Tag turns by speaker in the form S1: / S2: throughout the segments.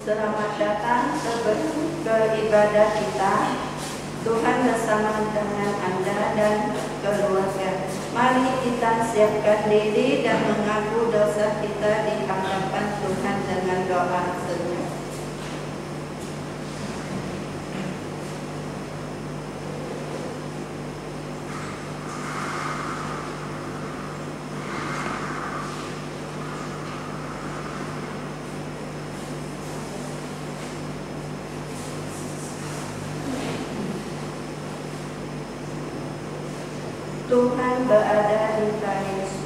S1: Selamat datang ke ibadah kita. Tuhan bersama dengan Anda dan keluarga. Mari kita siapkan diri dan mengaku dosa kita di hadapan Tuhan dengan doa senyum. Tuhan berada di Yesus.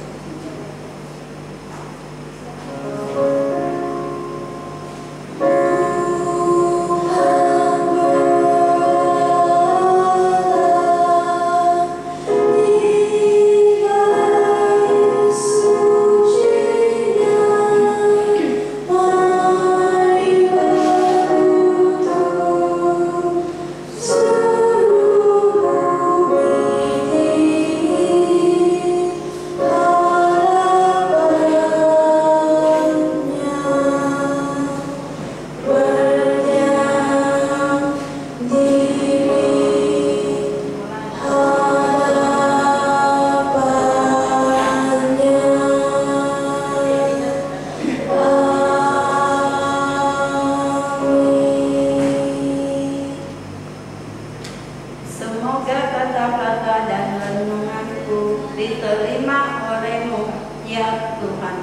S1: Semoga kata-kata dan renunganku diterima oleh-Mu, ya Tuhan,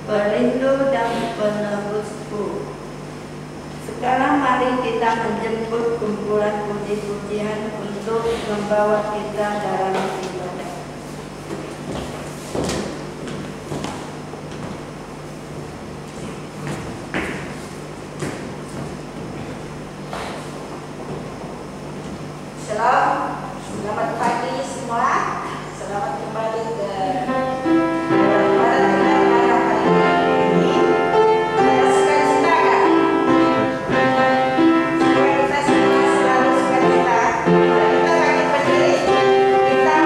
S1: pelindung dan penebusku. Sekarang mari kita menjemput kumpulan puji-pujian untuk membawa kita dalam ibadah.
S2: Shalom, selamat pagi semua. Selamat kembali ke kita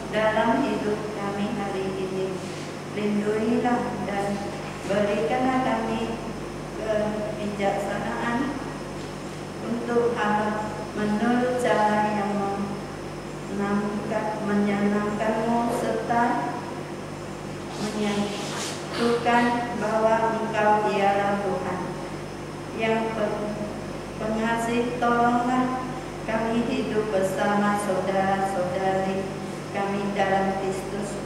S1: dalam hidup kami hari ini. Lindungilah dan berikanlah kami kebijaksanaan untuk menurut cara yang menyenangkan-Mu serta menyatukan bahwa Engkau ialah Tuhan yang pengasih. Tolonglah kami hidup bersama saudara-saudari kami dalam Kristus.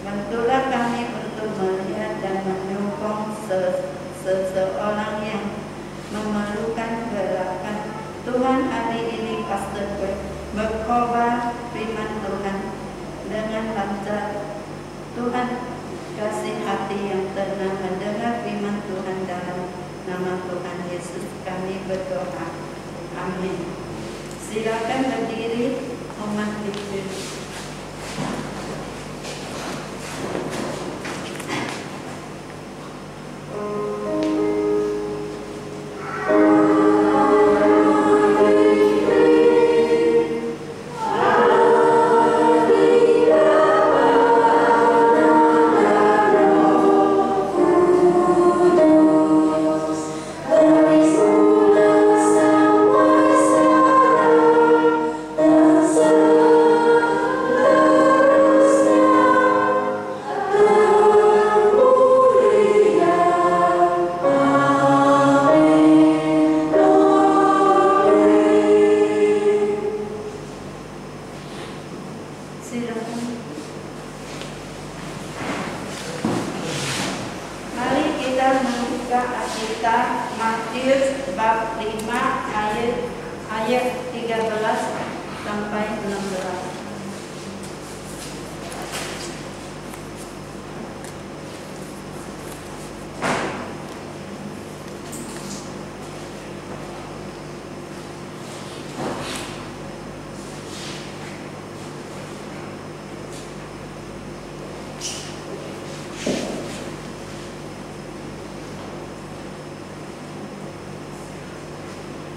S1: Bantulah kami untuk melihat dan menyokong seseorang yang memerlukan gerakan. Tuhan, hari ini Pastor Boy berkhotbah firman Tuhan dengan lancar. Tuhan, kasih hati yang tenang mendengar firman Tuhan. Dalam nama Tuhan Yesus kami berdoa. Amin. Silakan berdiri, umat Kristus.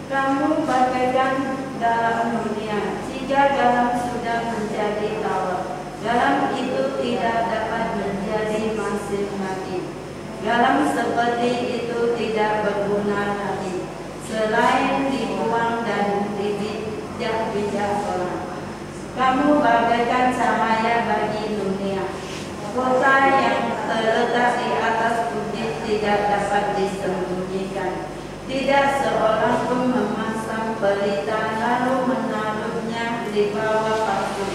S1: Kamu bagaikan dalam dunia, jika garam sudah menjadi tawar, garam itu tidak dapat menjadi masin lagi. Garam seperti itu tidak berguna lagi, selain dibuang dan dibijak-bijak orang. Kamu bagaikan cahaya bagi dunia. Kota yang terletak di atas bukit tidak dapat disembunyikan. Tidak seorang pun memasang pelita lalu menaruhnya di bawah paku,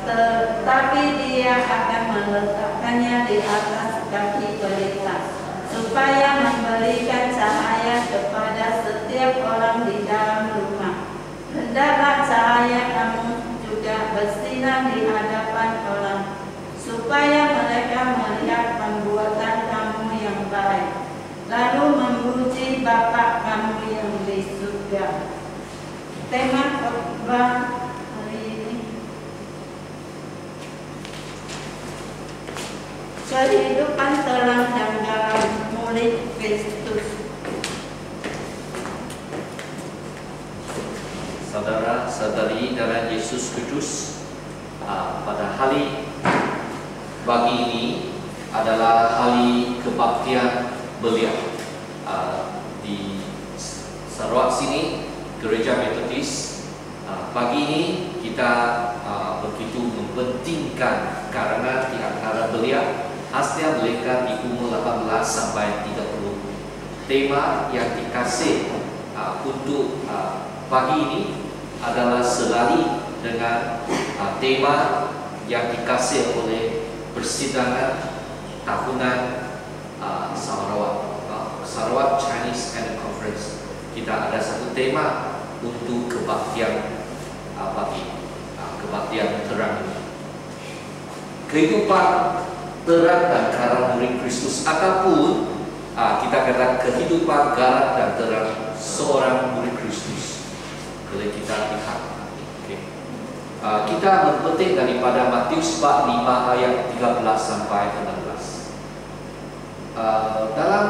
S1: tetapi dia akan meletakkannya di atas kaki pelita, supaya memberikan cahaya kepada setiap orang di dalam rumah. Hendaklah cahaya kamu juga bersinar di hadapan orang, supaya mereka melihat perbuatan kamu yang baik, lalu memuji Bapa kamu yang di surga. Tema khotbah hari ini, kehidupan terang dan garam murid Kristus.
S3: Saudara-saudari dalam Yesus Kudus, pada hari pagi ini adalah hari kebaktian belia. Di Sarawak sini, Gereja Metodis, pagi ini kita begitu mempentingkan karena di antara belia hasilnya mereka di umur 18 sampai 30. Tema yang dikasih untuk pagi ini adalah selalu dengan tema yang dikasih oleh persidangan tahunan Sarawak Chinese Annual Conference. Kita ada satu tema untuk kebaktian pagi, kebaktian terang ini. Kehidupan terang dan garam murid Kristus, ataupun kita kata kehidupan garam dan terang seorang murid Kristus. Kalau kita lihat, kita berpetik daripada Matius 5 ayat 13 sampai 16. Dalam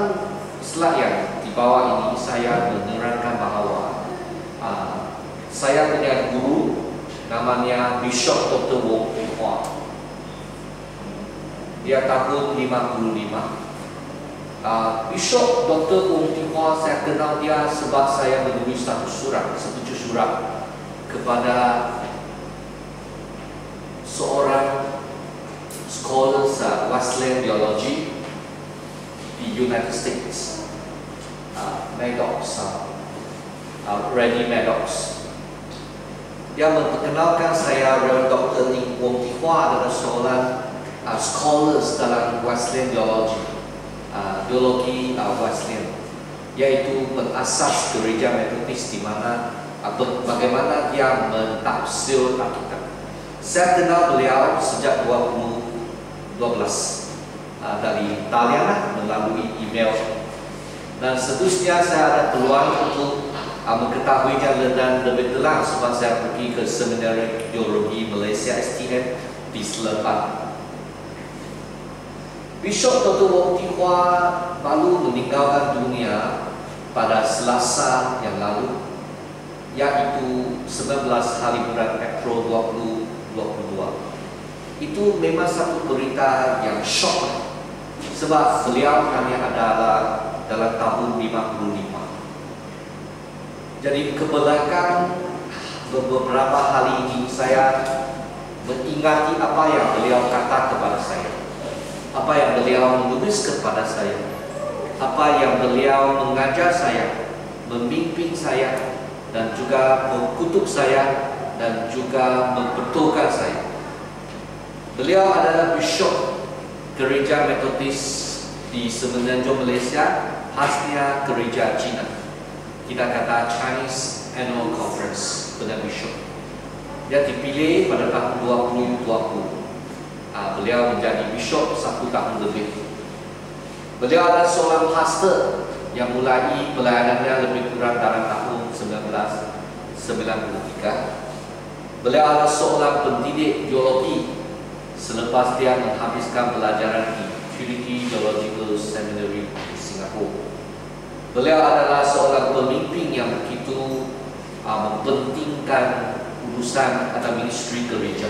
S3: slide yang di bawah ini saya menerangkan bahawa saya punya guru namanya Bishop Dr. Wong Ti Hwa. Dia tahun 55. Bishop Dr. Wong Ti Hwa, saya kenal dia sebab saya menulis satu surat kepada seorang scholars Wesleyan Theology di United States, Maddox, Reddy Maddox. Dia memperkenalkan saya Rev. Dr. Wong Ti Hwa adalah seorang scholars dalam Wesleyan Theology, teologi Wesleyan, yaitu pengasas gereja Metodis di mana bagaimana dia mentafsir Alkitab. Saya kenal beliau sejak 2012 dari Italian melalui email, dan seterusnya saya ada peluang untuk mengetahuinya lebih dalam sebab saya pergi ke Seminari Teologi Malaysia STM di Selatan. Bishop Dr. Wong Ti Hwa baru meninggalkan dunia pada Selasa yang lalu, yaitu 19 hari bulan April 2022. Itu memang satu berita yang shock sebab beliau hanya adalah dalam tahun 55. Jadi kebelakang beberapa hari ini saya mengingati apa yang beliau kata kepada saya, apa yang beliau menulis kepada saya, apa yang beliau mengajar saya, membimbing saya, dan juga mengutuk saya, dan juga membetulkan saya. Beliau adalah Bishop Gereja Metodis di Semenanjung Malaysia, khasnya Gereja Cina. Kita kata Chinese Annual Conference dengan Bishop. Dia dipilih pada tahun 2020. Beliau menjadi Bishop 1 tahun lebih. Beliau adalah seorang pastor yang mulai pelayanannya lebih kurang dalam tahun 1993. Beliau adalah seorang pendidik teologi selepas dia menghabiskan pelajaran di Trinity Theological Seminary di Singapura. Beliau adalah seorang pemimpin yang begitu mempentingkan urusan atau ministry gereja.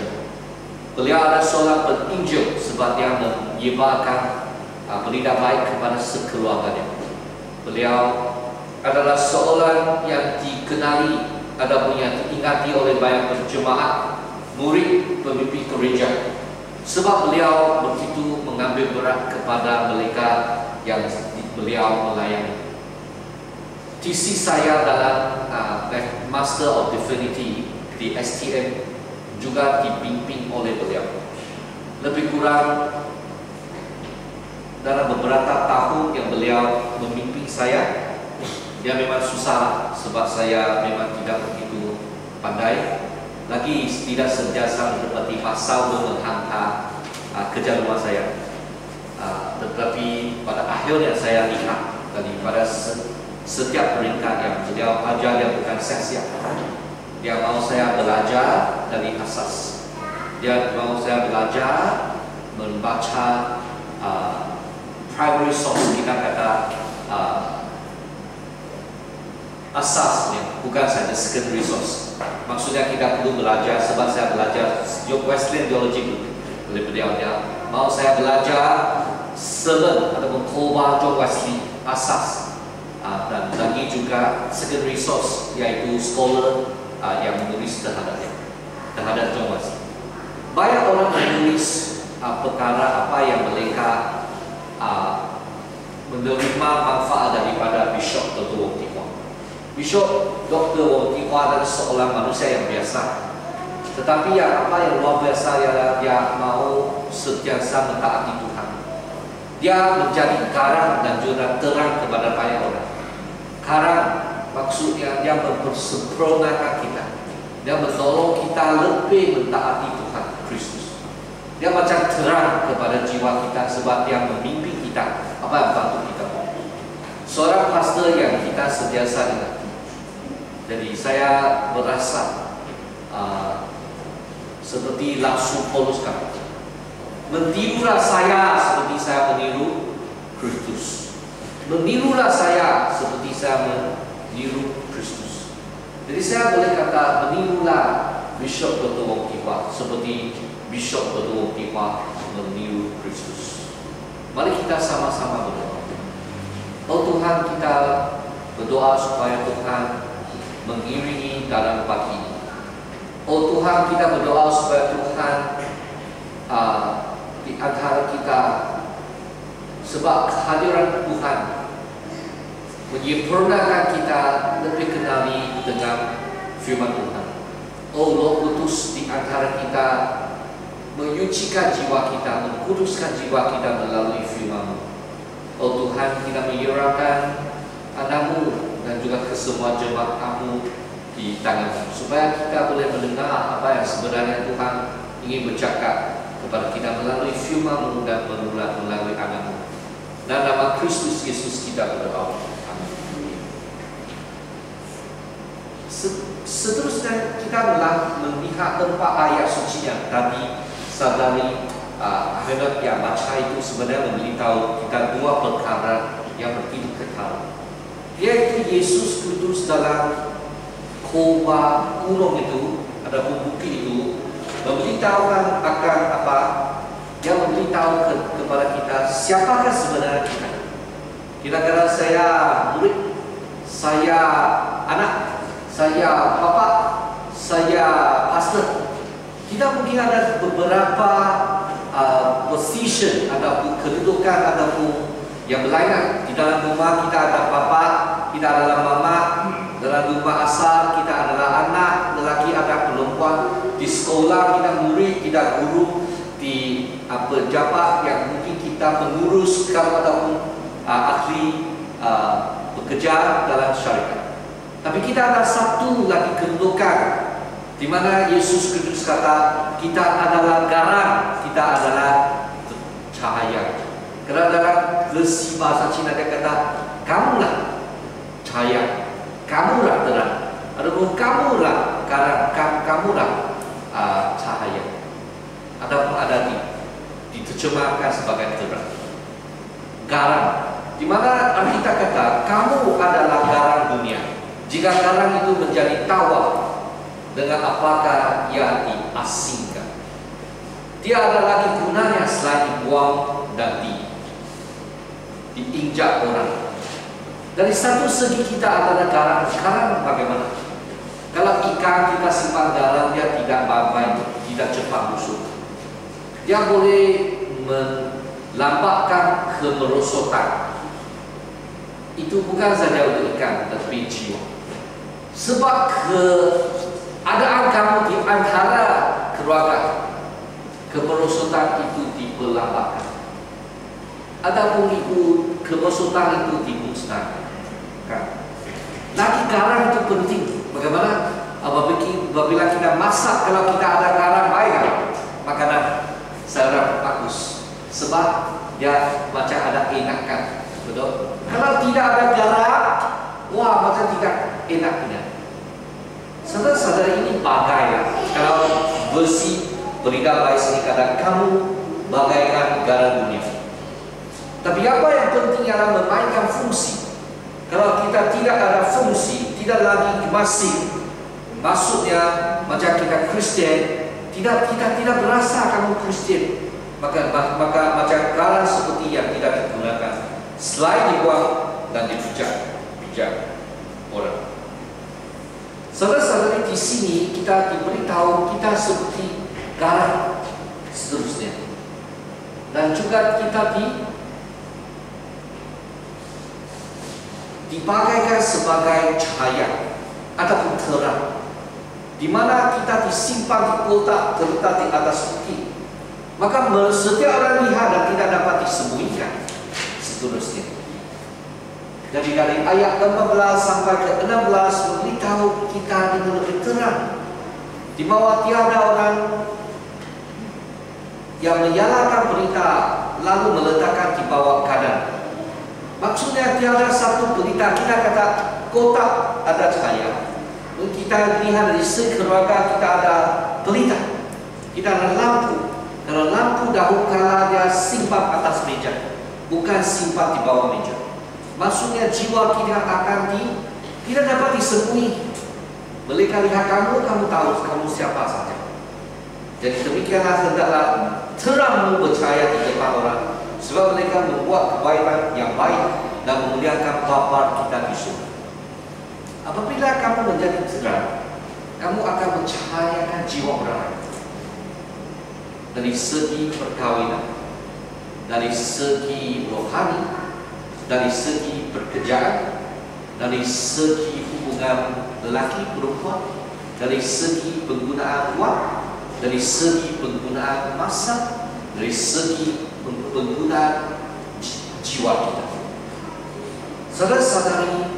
S3: Beliau adalah seorang penginjil sebab dia menyebarkan berita baik kepada sekeluarganya. Beliau adalah seorang yang dikenali ataupun yang diingati oleh banyak jemaat, murid, pemimpin gereja, sebab beliau begitu mengambil berat kepada mereka yang beliau melayani. Tisi saya dalam Master of Divinity di STM juga dipimpin oleh beliau. Lebih kurang dalam beberapa tahun yang beliau memimpin saya, dia memang susah sebab saya memang tidak begitu pandai. Lagi tidak sentiasa seperti Pak Saul menghantar kerja rumah saya. Tetapi pada akhirnya saya lihat daripada setiap peringkat yang beliau ajar yang bukan sia-sia. Dia mau saya belajar dari asas. Dia mau saya belajar membaca primary source, kita kata asasnya, bukan saja secondary source. Maksudnya kita perlu belajar sebab saya belajar Wesleyan Theology oleh beliau. Dia mau saya belajar sermon ataupun khotbah John Wesley, asas, dan lagi juga secondary source, yaitu scholar yang menulis terhadap John Wesley. Banyak orang menulis perkara apa yang mereka menerima manfaat daripada Bishop Dr. Wong Ti Hwa. Bishop Dr. Wong Ti Hwa adalah seorang manusia yang biasa, tetapi apa yang luar biasa ialah dia mau sentiasa mentaati Tuhan. Dia menjadi karang dan juga terang kepada banyak orang. Karang maksudnya dia mempersempurnakan kita. Dia menolong kita lebih mentaati Tuhan Kristus. Dia macam terang kepada jiwa kita sebab dia memimpin kita apa yang patut kita mau. Seorang pastor yang kita sentiasa ingat. Jadi saya merasa seperti Rasul Paulus kata, menirulah saya seperti saya meniru Kristus. Menirulah saya seperti saya meniru Kristus. Jadi saya boleh kata menirulah Bishop Dr. Wong Kim Hwa seperti Bishop Dr. Wong Kim Hwa meniru Kristus. Mari kita sama-sama berdoa. Oh Tuhan, kita berdoa supaya Tuhan mengiringi dalam pagi ini. Oh Tuhan, kita berdoa supaya Tuhan di antara kita, sebab kehadiran Tuhan menyempurnakan kita lebih kenali dengan firman Tuhan. Oh Roh Kudus di antara kita menyucikan jiwa kita, mengkuduskan jiwa kita melalui firman-Mu. Oh Tuhan, kita menyerahkan anak-Mu dan juga kesemua jemaat-Mu di tangan-Mu, supaya kita boleh mendengar apa yang sebenarnya Tuhan ingin bercakap kepada kita melalui firman-Mu dan melalui anak-Mu. Dan nama Kristus Yesus kita berdoa. Amin. Seterusnya kita melihat 4 ayat suci yang tadi saudari Ahmad yang baca itu sebenarnya memberitahu kita 2 perkara yang begitu kekal, yaitu Yesus Kristus dalam khotbah ulung itu, ada bukti itu memberitahukan akan apa yang memberitahu kepada kita siapakah sebenarnya kita. Kita kata saya murid, saya anak, saya bapa, saya pastor. Kita mungkin ada beberapa position, ada kedudukan, ada yang berlainan. Di dalam rumah kita ada bapa, kita adalah mama. Dalam rumah asal kita adalah anak, lelaki ada perempuan. Di sekolah kita murid, kita guru. Di pejabat yang mungkin kita pengurus ataupun ahli bekerja dalam syarikat. Tapi kita ada satu lagi kedudukan di mana Yesus Kristus kata kita adalah garam, kita adalah cahaya. Kerana dalam versi bahasa Cina dia kata kamulah cahaya, kamulah terang, ataupun kamulah garam, kamulah cahaya. Ataupun ada diterjemahkan sebagai terang, garam. Di mana Alkitab kata kamu adalah garam dunia. Jika garam itu menjadi tawar, dengan apakah ia diasingkan? Dia ada lagi gunanya selain dibuang dan diinjak orang. Dari satu segi kita adalah garam. Garam bagaimana? Kalau ikan kita simpan garam, dia tidak baik, tidak cepat busuk. Dia boleh melambatkan kemerosotan. Itu bukan saja untuk ikan, tetapi jiwa. Sebab keadaan kamu di antara keluarga, kemerosotan itu diperlambatkan. Adapun itu kemerosotan itu dimusnahkan. Lagi garam itu penting. Bagaimana? Apabila kita masak, kalau kita ada garam baik, makanan secara bagus. Sebab dia macam ada enakan, betul? Kalau tidak ada garam, wah macam tidak enak punya. Saudara-saudara ini bagailah. Kalau versi berita baik sini kata kamu bagaikan garam dunia. Tapi apa yang penting ialah memainkan fungsi. Kalau kita tidak ada fungsi, tidak lagi masih, maksudnya macam kita Kristen, kita tidak berasa kamu Kristen, maka macam garam seperti yang tidak digunakan, selain dibuang dan dipijak orang. Saudara-saudari, di sini kita diberitahu kita seperti garam seterusnya, dan juga kita dipakaikan sebagai cahaya ataupun terang, di mana kita disimpan di kotak terletak di atas bukit. Maka setiap orang lihat dan tidak dapat disembunyikan seterusnya. Jadi dari ayat 15 sampai ke 16 memberitahu kita dengan lebih terang, di bawah tiada orang yang menyalakan berita lalu meletakkan di bawah kanan. Maksudnya tiada satu berita. Kita kata kotak ada cahaya. Kita lihat dari sekeluarga kita ada berita. Kita ada lampu. Kalau lampu dahulu kala dia simpan atas meja, bukan simpan di bawah meja. Maksudnya jiwa kita akan tidak dapat disembunyi. Mereka lihat kamu, kamu tahu kamu siapa saja. Jadi demikianlah hendaklah terangmu bercahaya di depan orang, sebab mereka membuat kebaikan yang baik dan memuliakan Bapa kita di surga. Apabila kamu menjadi terang, kamu akan mencahayakan jiwa orang lain. Dari segi perkawinan, dari segi rohani, dari segi pekerjaan, dari segi hubungan lelaki perempuan, dari segi penggunaan wang, dari segi penggunaan masa, dari segi penggunaan jiwa kita. Saudara-saudari,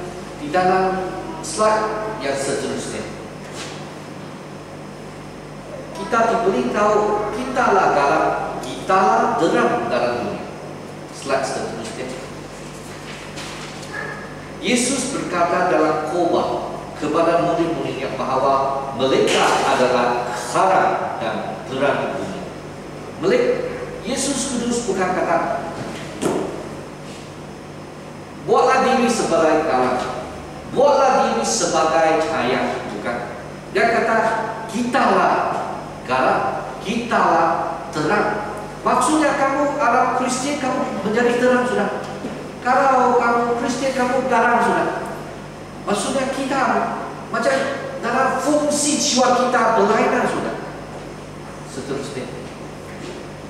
S3: di dalam slide yang seterusnya, kita diberitahu kitalah garam, kitalah terang dalam dunia. Slide seterusnya. Yesus berkata dalam khotbah kepada murid-muridnya bahawa mereka adalah garam dan terang dunia. Yesus Kudus bukan kata buatlah diri sebagai garam, buatlah diri sebagai cahaya, bukan. Dia kata kitalah garam, kitalah terang. Maksudnya kamu orang Kristen, kamu menjadi terang sudah. Kalau kamu Kristen, kamu garam sudah. Maksudnya kita macam dalam fungsi jiwa kita berlainan sudah. Seterusnya.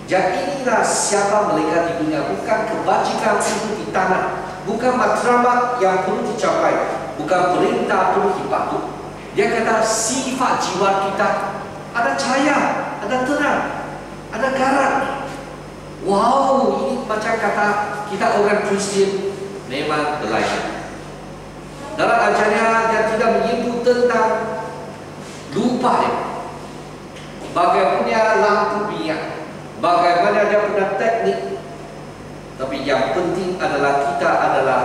S3: Jadi inilah siapa mereka di dunia, bukan kebajikan untuk di tanah, bukan matlamat yang perlu dicapai, bukan perintah perlu dipatuhi. Dia kata sifat jiwa kita ada cahaya, ada terang, ada garam. Wow, ini macam kata kita orang Kristen memang berlainan. Dalam ajarnya dia tidak menyebut tentang lupa ya, bagaimana lampu minyak, bagaimana dia punya teknik. Tapi yang penting adalah kita adalah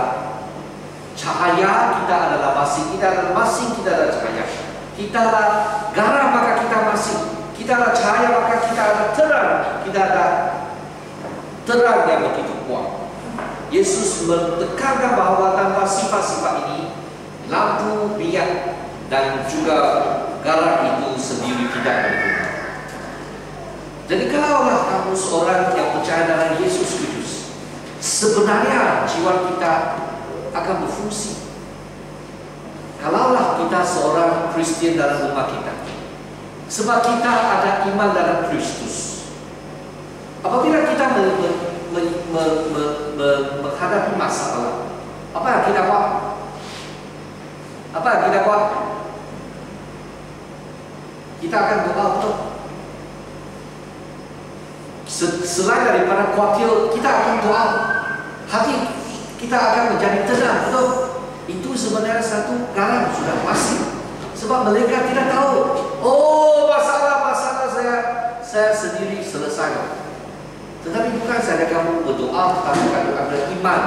S3: cahaya, kita adalah masing, kita adalah masing, kita adalah cahaya. Kita adalah garam maka kita masing, kita adalah cahaya maka kita adalah terang, kita adalah terang yang begitu kuat. Yesus menekankan bahawa tanpa sifat-sifat ini, lampu, minyak dan juga garam itu sendiri tidak berguna. Jadi kalaulah kamu seorang yang percaya dalam Yesus Kristus, sebenarnya jiwa kita akan berfungsi. Kalaulah kita seorang Kristen dalam rumah kita, sebab kita ada iman dalam Kristus. Apabila kita menghadapi masalah, apa yang kita buat? Apa yang kita buat? Kita akan doa, betul? Selain daripada khawatir, kita akan doa. Hati kita akan menjadi tenang, betul? Itu sebenarnya satu garam sudah pasti. Sebab mereka tidak tahu, oh masalah-masalah saya sendiri selesai. Tetapi bukan saja kamu berdoa, tetapi kamu ada iman,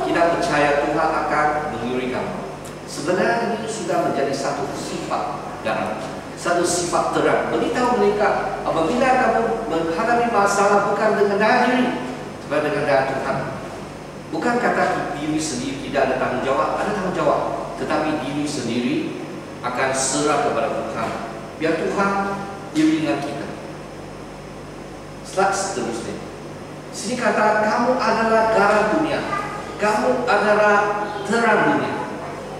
S3: kita percaya Tuhan akan mengiringi kamu. Sebenarnya ini sudah menjadi satu sifat garam, satu sifat terang. Beritahu mereka apabila kamu menghadapi masalah bukan dengan diri, tetapi dengan daya Tuhan. Bukan kata diri sendiri tidak ada tanggung jawab, ada tanggung jawab, tetapi diri sendiri akan serah kepada Tuhan. Biar Tuhan iringan kita. Slide seterusnya. Sini kata kamu adalah garam dunia, kamu adalah terang dunia.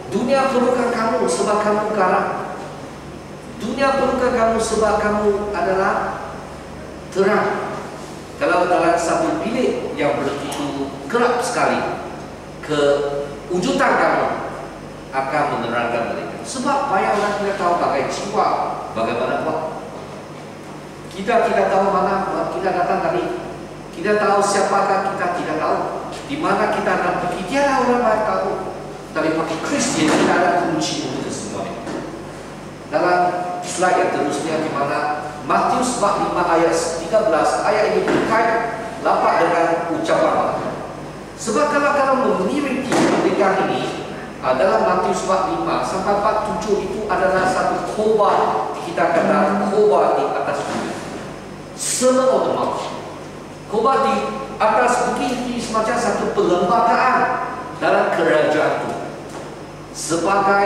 S3: Dunia perlukan kamu sebab kamu garam. Dunia perlukan kamu sebab kamu adalah terang. Kalau dalam satu bilik yang begitu gelap sekali, kewujudan kamu akan menerangkan mereka. Sebab banyak orang tidak tahu bagai jiwa, bagaimana buat. Kita tidak tahu mana kita datang dari, kita tahu siapakah kita tidak tahu, di mana kita akan pergi. Tiada orang lain tahu. Tapi bagi Kristen tidak ada kunci untuk semuanya. Dalam slide yang terusnya di mana Matius 5 ayat 13, ayat ini terkait lapak dengan ucapan. Sebab kalau memiliki pendidikan ini dalam Matius 5 sampai 47 itu adalah satu khotbah, kita kata khotbah di atas bukit. Sermon on the Mount. Khotbah di atas bukit ini semacam satu perlembagaan dalam kerajaan Tuhan. Sebagai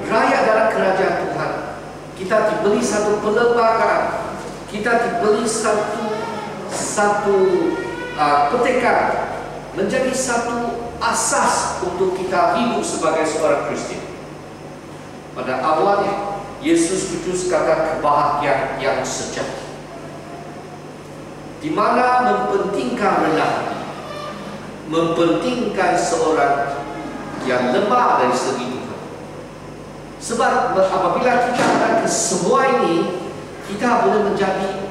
S3: rakyat dalam kerajaan Tuhan, kita diberi satu perlembagaan, kita diberi satu petekan, menjadi satu asas untuk kita hidup sebagai seorang Kristian. Pada awalnya Yesus Kristus kata kebahagiaan yang sejati, di mana mempentingkan rendah hati, mempentingkan seorang yang lemah dari segi Tuhan. Sebab apabila kita ada semua ini, kita boleh menjadi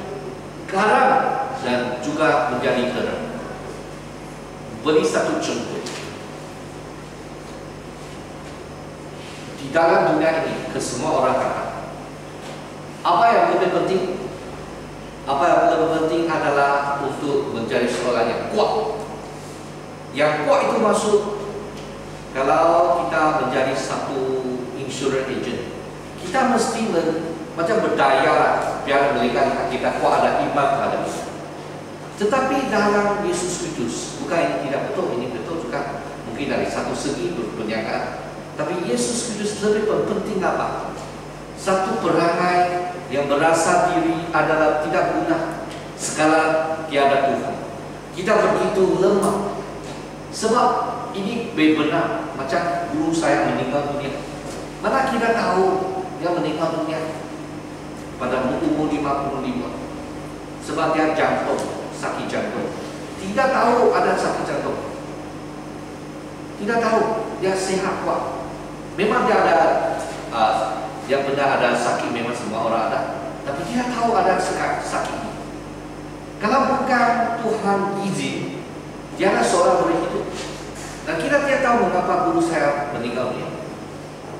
S3: garam dan juga menjadi terang. Beri satu contoh. Di dalam dunia ini, ke semua orang kata, apa yang lebih penting? Apa yang lebih penting adalah untuk menjadi seorang yang kuat. Yang kuat itu maksud, kalau kita menjadi satu insurance agent, kita mesti macam berdaya lah, biar mereka kita kuat, ada iman terhadap kita. Tetapi dalam Yesus Kristus, bukan ini tidak betul, ini betul juga mungkin dari satu segi perniagaan. Tapi Yesus Kristus lebih penting apa? Satu perangai yang merasa diri adalah tidak guna, segala tiada Tuhan. Kita begitu lemah. Sebab ini benar, macam guru saya meninggal dunia. Mana kita tahu dia meninggal dunia pada umur 55? Sebab dia jantung, sakit jantung. Tidak tahu ada sakit jantung. Tidak tahu, dia sehat kuat. Memang dia ada, dia benar ada sakit, memang semua orang ada. Tapi dia tahu ada sakit. Kalau bukan Tuhan izin, dia seorang boleh hidup. Dan kita tidak tahu mengapa guru saya meninggal dunia.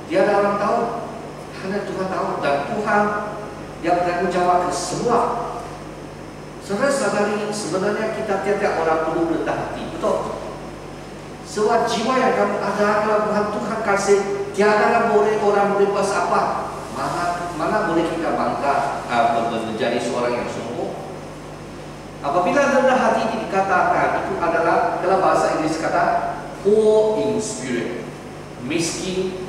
S3: Dia ada orang tahu, hanya Tuhan tahu. Dan Tuhan yang bertanggung jawab ke semua. Saudara-saudari, sebenarnya kita tiap-tiap orang perlu rendah hati, betul? Sebab jiwa yang kamu ada, kalau Tuhan kasih, tiada boleh orang boleh buat apa. Mana boleh kita bangga menjadi seorang yang sombong. Apabila rendah hati ini dikatakan, itu adalah, kalau bahasa Inggris kata poor in spirit, miskin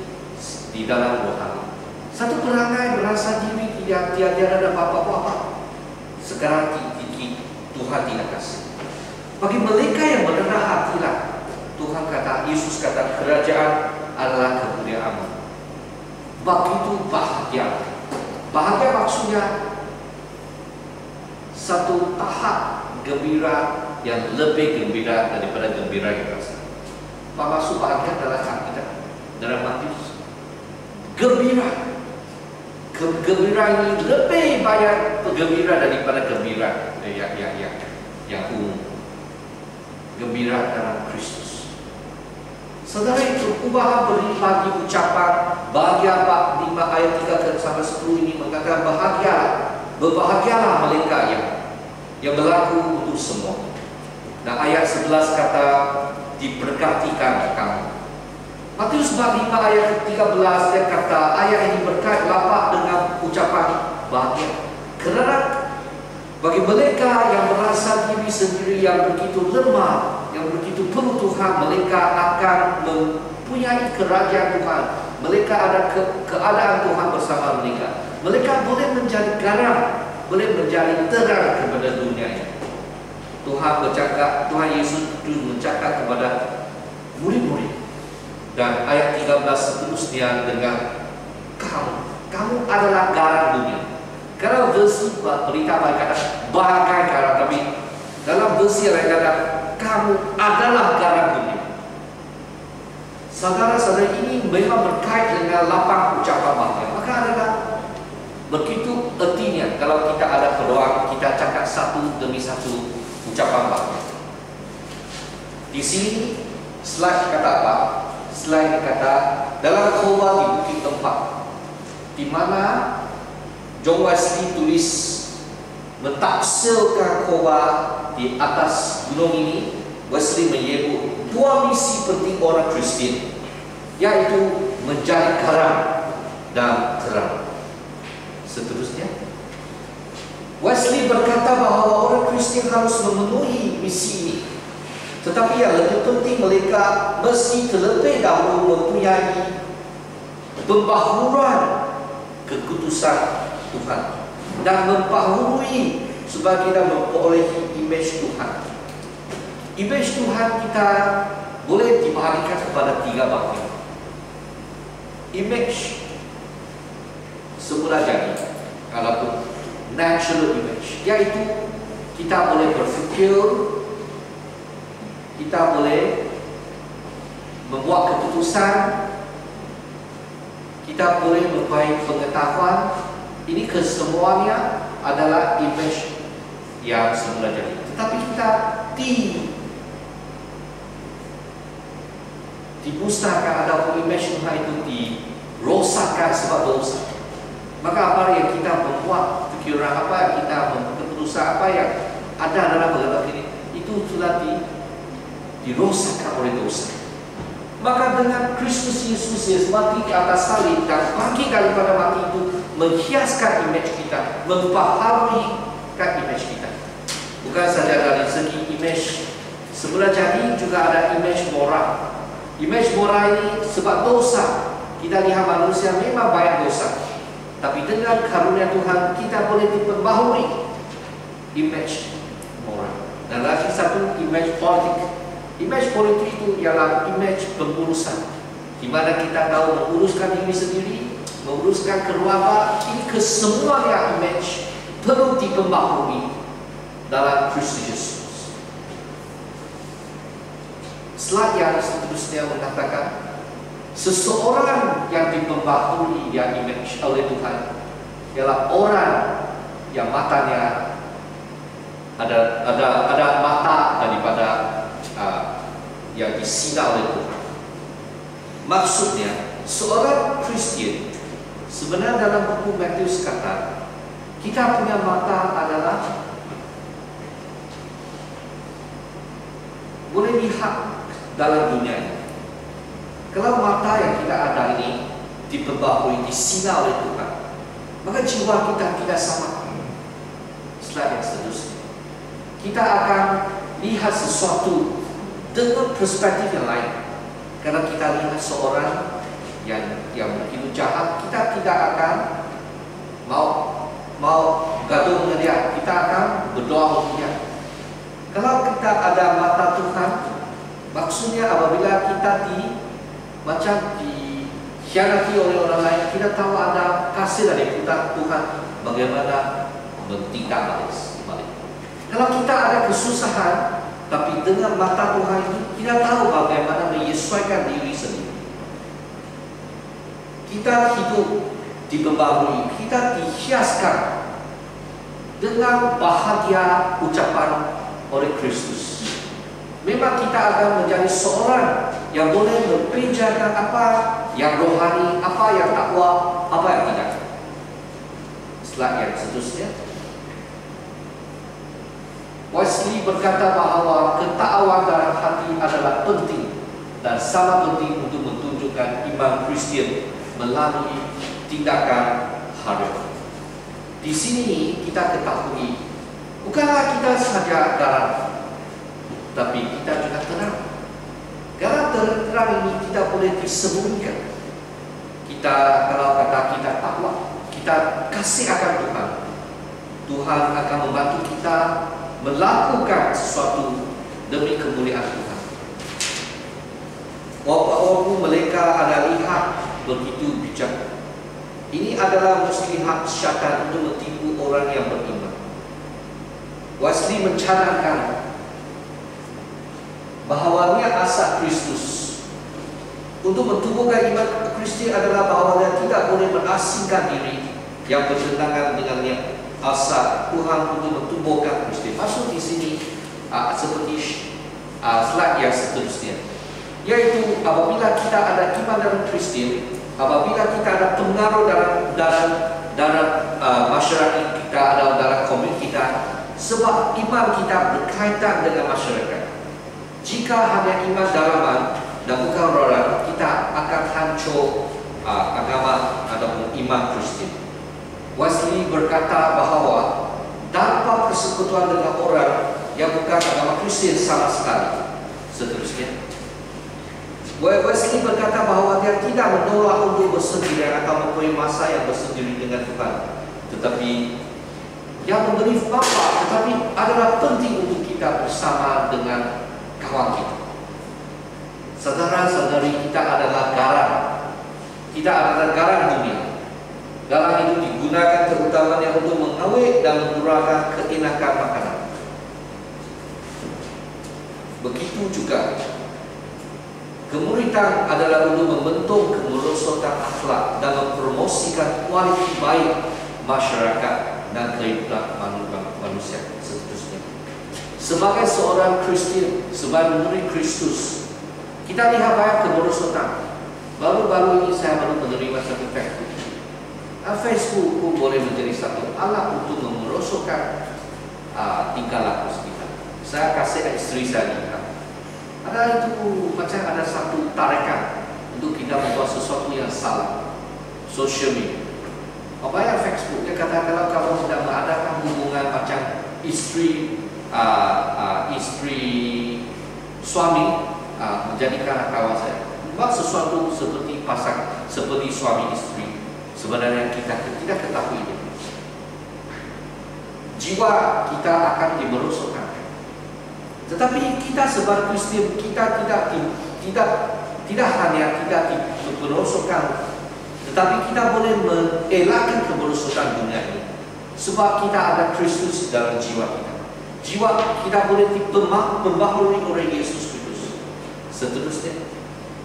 S3: di dalam rohani. Satu perangai berasa diri tiada ada apa-apa. Sekarang Tuhan tidak kasih. Bagi mereka yang berendah hatilah, Tuhan kata, Yesus kata, kerajaan adalah kemuliaan. Begitu bahagia. Bahagia maksudnya satu tahap gembira yang lebih gembira daripada gembira yang biasa. Apa maksud bahagia dalam kita? Dalam Matius, gembira. Gembira ini lebih banyak gembira daripada gembira yang umum. Gembira dalam Kristus. Saudara, itu perubahan berlimpah di ucapan bahagia 5 ayat 3 sampai 10 ini mengatakan berbahagialah mereka yang berlaku untuk semua. Dan ayat 11 kata diberkatikan kamu. Matius 5 ayat 13 dia kata ayat ini berkait lapak dengan ucapan bahagia. Kerana bagi mereka yang merasa diri sendiri yang begitu lemah, yang begitu perlu Tuhan, mereka akan mempunyai kerajaan Tuhan. Mereka ada keadaan Tuhan bersama mereka. Mereka boleh menjadi garam, boleh menjadi terang kepada dunia ini. Tuhan bercakap, Tuhan Yesus bercakap kepada murid-murid. Dan ayat 13 seterusnya dengan kamu adalah garam dunia. Kalau versi berita mereka kata bahagia garam, tapi dalam versi mereka kata kamu adalah garam dunia. Saudara-saudara, ini memang berkait dengan lapang ucapan bahagia. Maka adalah begitu artinya kalau kita ada peluang kita cakap satu demi satu ucapan bahagia. Di sini slide kata apa? Slide kata dalam khotbah di Bukit Tempat, di mana John Wesley tulis mentafsirkan khotbah di atas gunung ini. Wesley menyebut dua misi penting orang Kristian, yaitu menjadi garam dan terang. Seterusnya, Wesley berkata bahawa orang Kristian harus memenuhi misi ini. Tetapi yang lebih penting, mereka mesti terlebih dahulu mempunyai pembaharuan keputusan Tuhan dan memperoleh supaya kita memperolehi imej Tuhan. Imej Tuhan kita boleh dibahagikan kepada 3 bagian. Imej semula jadi ataupun natural image, yaitu kita boleh berfikir, kita boleh membuat keputusan, kita boleh mempunyai pengetahuan. Ini kesemuanya adalah image yang semula jadi. Tetapi kita dimusnahkan ataupun image Tuhan itu dirosakkan sebab dosa. Maka apa yang kita membuat pikiran, apa yang kita keputusan, apa yang ada dalam beragam ini, itu sudah dirosakkan oleh dosa. Maka dengan Kristus Yesus yang mati ke atas salib dan bangkit daripada mati itu menghiaskan imej kita, memperbaharui imej kita. Bukan saja dari segi imej semula jadi, juga ada imej moral. Imej moral ini sebab dosa, kita lihat manusia memang banyak dosa. Tapi dengan karunia Tuhan kita boleh diperbaharui imej moral. Dan lagi satu, imej politik. Imej politik itu ialah imej pengurusan, di mana kita tahu menguruskan diri sendiri, menguruskan keluarga. Ini kesemuanya imej perlu diperbaharui dalam Kristus Yesus. Slide yang seterusnya mengatakan seseorang yang diperbaharui yang imej oleh Tuhan ialah orang yang matanya ada mata daripada yang disinar oleh Tuhan. Maksudnya seorang Kristian sebenarnya dalam buku Matius kata kita punya mata adalah boleh lihat dalam dunia ini. Kalau mata yang kita ada ini diperbaharui, disinar oleh Tuhan, maka jiwa kita tidak sama. Slide yang seterusnya, kita akan lihat sesuatu dengan perspektif yang lain. Karena kita lihat seorang yang begitu jahat, kita tidak akan mau gaduh dengan dia. Kita akan berdoa untuk dia. Kalau kita ada mata Tuhan, maksudnya apabila kita macam dikhianati oleh orang lain, kita tahu ada kasih dari Tuhan bagaimana bertindak balik. Kalau kita ada kesusahan, tapi dengan mata Tuhan itu kita tahu bagaimana menyesuaikan diri sendiri. Kita hidup diperbaharui, kita dihiaskan dengan bahagia ucapan oleh Kristus. Memang kita akan menjadi seorang yang boleh mempejakan apa yang rohani, apa yang takwa, apa yang tidak. Slide yang seterusnya, Wesley berkata bahawa ketakwaan dalam hati adalah penting dan sama penting untuk menunjukkan iman Kristian melalui tindakan harian. Di sini kita ketahui, bukanlah kita saja garam, tapi kita juga terang. Garam terang ini kita boleh disembunyikan. Kita kalau kata kita takwa, kita kasih akan Tuhan, Tuhan akan membantu kita melakukan sesuatu demi kemuliaan Tuhan. Walaupun mereka ada lihat begitu bijak, ini adalah muslihat syaitan untuk menipu orang yang beriman. Wesley mencanangkan bahawa niat asal Kristus untuk mentumbuhkan iman Kristian adalah bahawa dia tidak boleh mengasingkan diri yang bertentangan dengan niat asal Tuhan untuk mentumbuhkan Kristian. Maksud di sini seperti slide yang seterusnya, yaitu apabila kita ada iman dalam Kristian, apabila kita ada pengaruh dalam masyarakat kita, dalam komunitas kita, sebab iman kita berkaitan dengan masyarakat. Jika hanya iman dalaman dan bukan luaran, kita akan hancur agama ataupun iman Kristian. Wesley berkata bahawa tanpa persekutuan dengan orang yang bukan agama Kristian sama sekali. Seterusnya, Wesley berkata bahawa dia tidak menolak untuk bersendirian atau mempunyai masa yang bersendiri dengan Tuhan, tetapi dia memberi bapa, tetapi adalah penting untuk kita bersama dengan kawan kita. Saudara-saudari, kita adalah garam. Kita adalah garam dunia. Garam itu digunakan terutamanya untuk mengawet dan mengurangkan keenakan makanan. Begitu juga kemuritan adalah untuk membentuk kemerosotan akhlak dan mempromosikan kualiti baik masyarakat dan kehidupan manusia seterusnya. Sebagai seorang Kristian, sebagai murid Kristus, kita lihat banyak kemerosotan. Baru-baru ini saya baru menerima satu Facebook. Facebook pun boleh menjadi satu alat untuk memerosotkan tingkah laku kita. Saya kasih istri saya lihat. Ada itu macam ada satu tarikan untuk kita membuat sesuatu yang salah. Social media. Banyak Facebook dia kata kalau kamu sedang mengadakan hubungan macam istri suami, menjadikan kawan saya. Buat sesuatu seperti pasang, seperti suami istri. Sebenarnya kita tidak ketahui ini. Jiwa kita akan dimerosotkan. Tetapi kita sebagai Kristian, kita tidak hanya tidak dimerosotkan, tetapi kita boleh mengelakkan kemerosotan dunia ini. Sebab kita ada Kristus dalam jiwa kita. Jiwa kita boleh diperbaharui oleh Yesus Kristus. Seterusnya,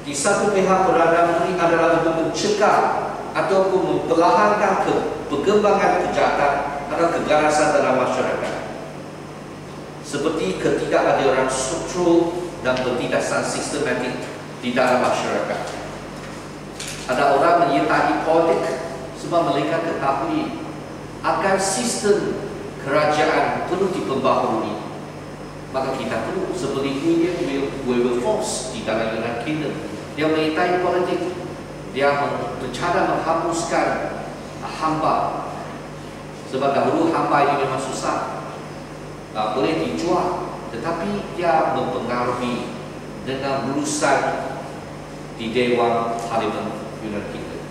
S3: di satu pihak peranan ini adalah untuk mencegah ataupun memperlahankan perkembangan kejahatan atau keganasan dalam masyarakat, seperti ketidakhadiran struktur dan pertindakan sistematik di dalam masyarakat. Ada orang menyertai politik sebab mereka ketahui akan sistem kerajaan perlu diperbaharui. Maka kita perlu seperti Wilberforce di dalam United Kingdom, dia menyertai politik. Dia mencara menghapuskan hamba. Sebab dahulu hamba ini memang susah, boleh dijual, tetapi dia mempengaruhi dengan urusan di Dewan Parlimen United Kingdom.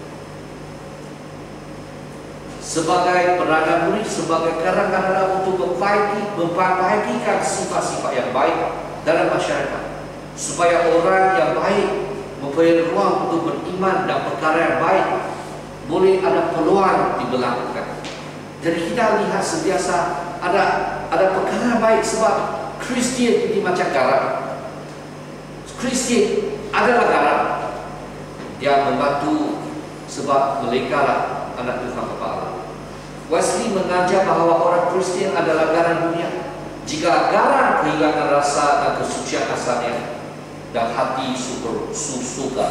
S3: Sebagai peranan murid, sebagai kadang-kadang untuk memperbaikikan sifat-sifat yang baik dalam masyarakat, supaya orang yang baik mempunyai ruang untuk beriman dan perkara yang baik boleh ada peluang diberlakukan. Jadi kita lihat sentiasa ada perkara baik sebab Kristian ini macam garam. Kristian adalah garam. Dia membantu sebab mereka lah anak Tuhan Bapa Allah. Wesley mengajar bahawa orang Kristian adalah garam dunia. Jika garam kehilangan rasa dan kesucian asalnya dan hati suka,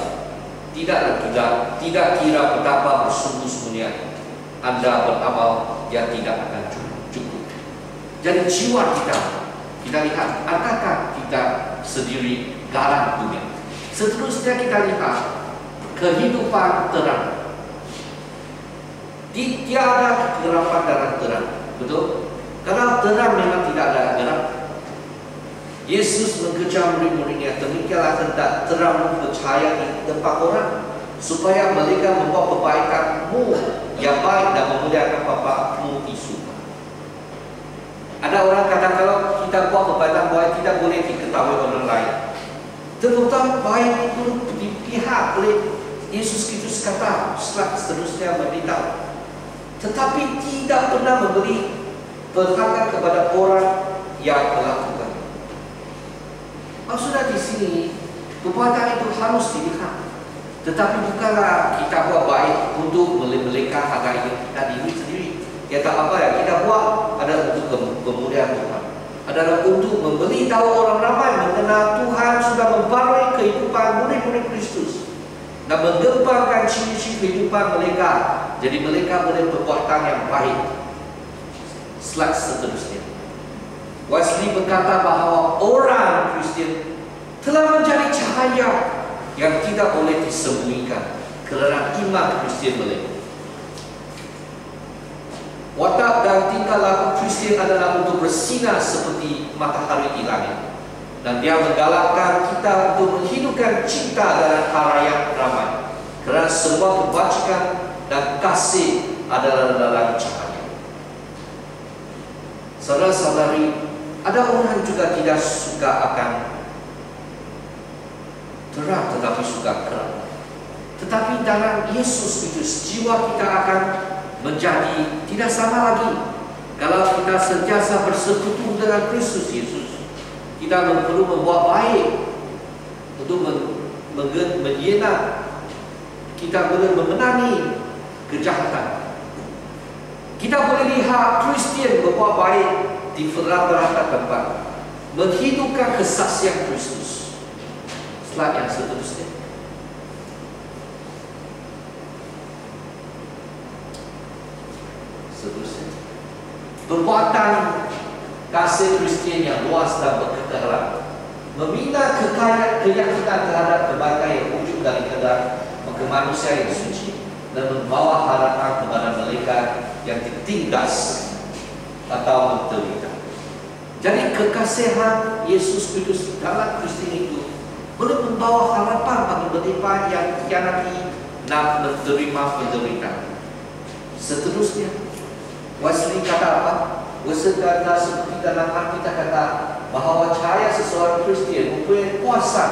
S3: tidak kira betapa bersungguh-sungguhnya Anda beramal, dia tidak akan cukup. Jadi jiwa kita lihat, adakah kita sendiri garam dunia? Seterusnya kita lihat kehidupan terang. Tiada kegelapan dalam terang, betul? Karena terang memang tidak ada gelap. Yesus mengejar murid-muridnya, demikianlah hendak terang bercahaya di tempat orang, supaya mereka membuat kebaikanmu yang baik dan memuliakan Bapamu di surga. Ada orang kata kalau kita buat kebaikan baik tidak boleh diketahui orang lain. Terutama baik itu dipihak oleh Yesus Kristus kata seterusnya beritahu. Tetapi tidak pernah memberi perhatian kepada orang yang melakukan. Maksudnya di sini perbuatan itu harus dilihat, tetapi bukanlah kita buat baik untuk mereka hargai kita diri sendiri. Kita apa ya kita buat adalah untuk kemuliaan Tuhan, adalah untuk memberitahu orang ramai mengenal Tuhan sudah membaharui kehidupan murid-murid Kristus dan mengembangkan ciri-ciri kehidupan mereka. Jadi mereka boleh perbuatan yang baik. Slide seterusnya. Wesley berkata bahawa orang Kristian telah menjadi cahaya yang tidak boleh disembunyikan kerana iman Kristian mereka. Watak dan tingkah laku Kristian adalah untuk bersinar seperti matahari di langit. Dan dia menggalakkan kita untuk menghidupkan cinta dan harapan ramai. Kerana semua kebajikan dan kasih adalah dalam cahaya. Saudara-saudari, ada orang juga tidak suka akan terang tetapi suka gelap. Tetapi dalam Yesus itu jiwa kita akan menjadi tidak sama lagi. Kalau kita sentiasa bersekutu dengan Kristus Yesus, kita perlu membuat baik untuk menyenang. Kita boleh memenangi kejahatan. Kita boleh lihat Kristian berbuat baik di beberapa tempat, menghidupkan kesaksian Kristus. Slide yang seterusnya. Perbuatan kasih Kristian yang luas dan berkekalan, membina keyakinan terhadap kebaikan yang wujud dari manusia yang suci, dan membawa harapan kepada mereka yang ditindas atau menderita. Jadi kekasihan Yesus Kristus dalam Kristian itu boleh membawa harapan bagi mereka yang hianati dan menerima penderitaan. Seterusnya, Wesley kata apa? Wesley kata seperti dalam Alkitab kata bahawa cahaya seseorang Kristian mempunyai kuasa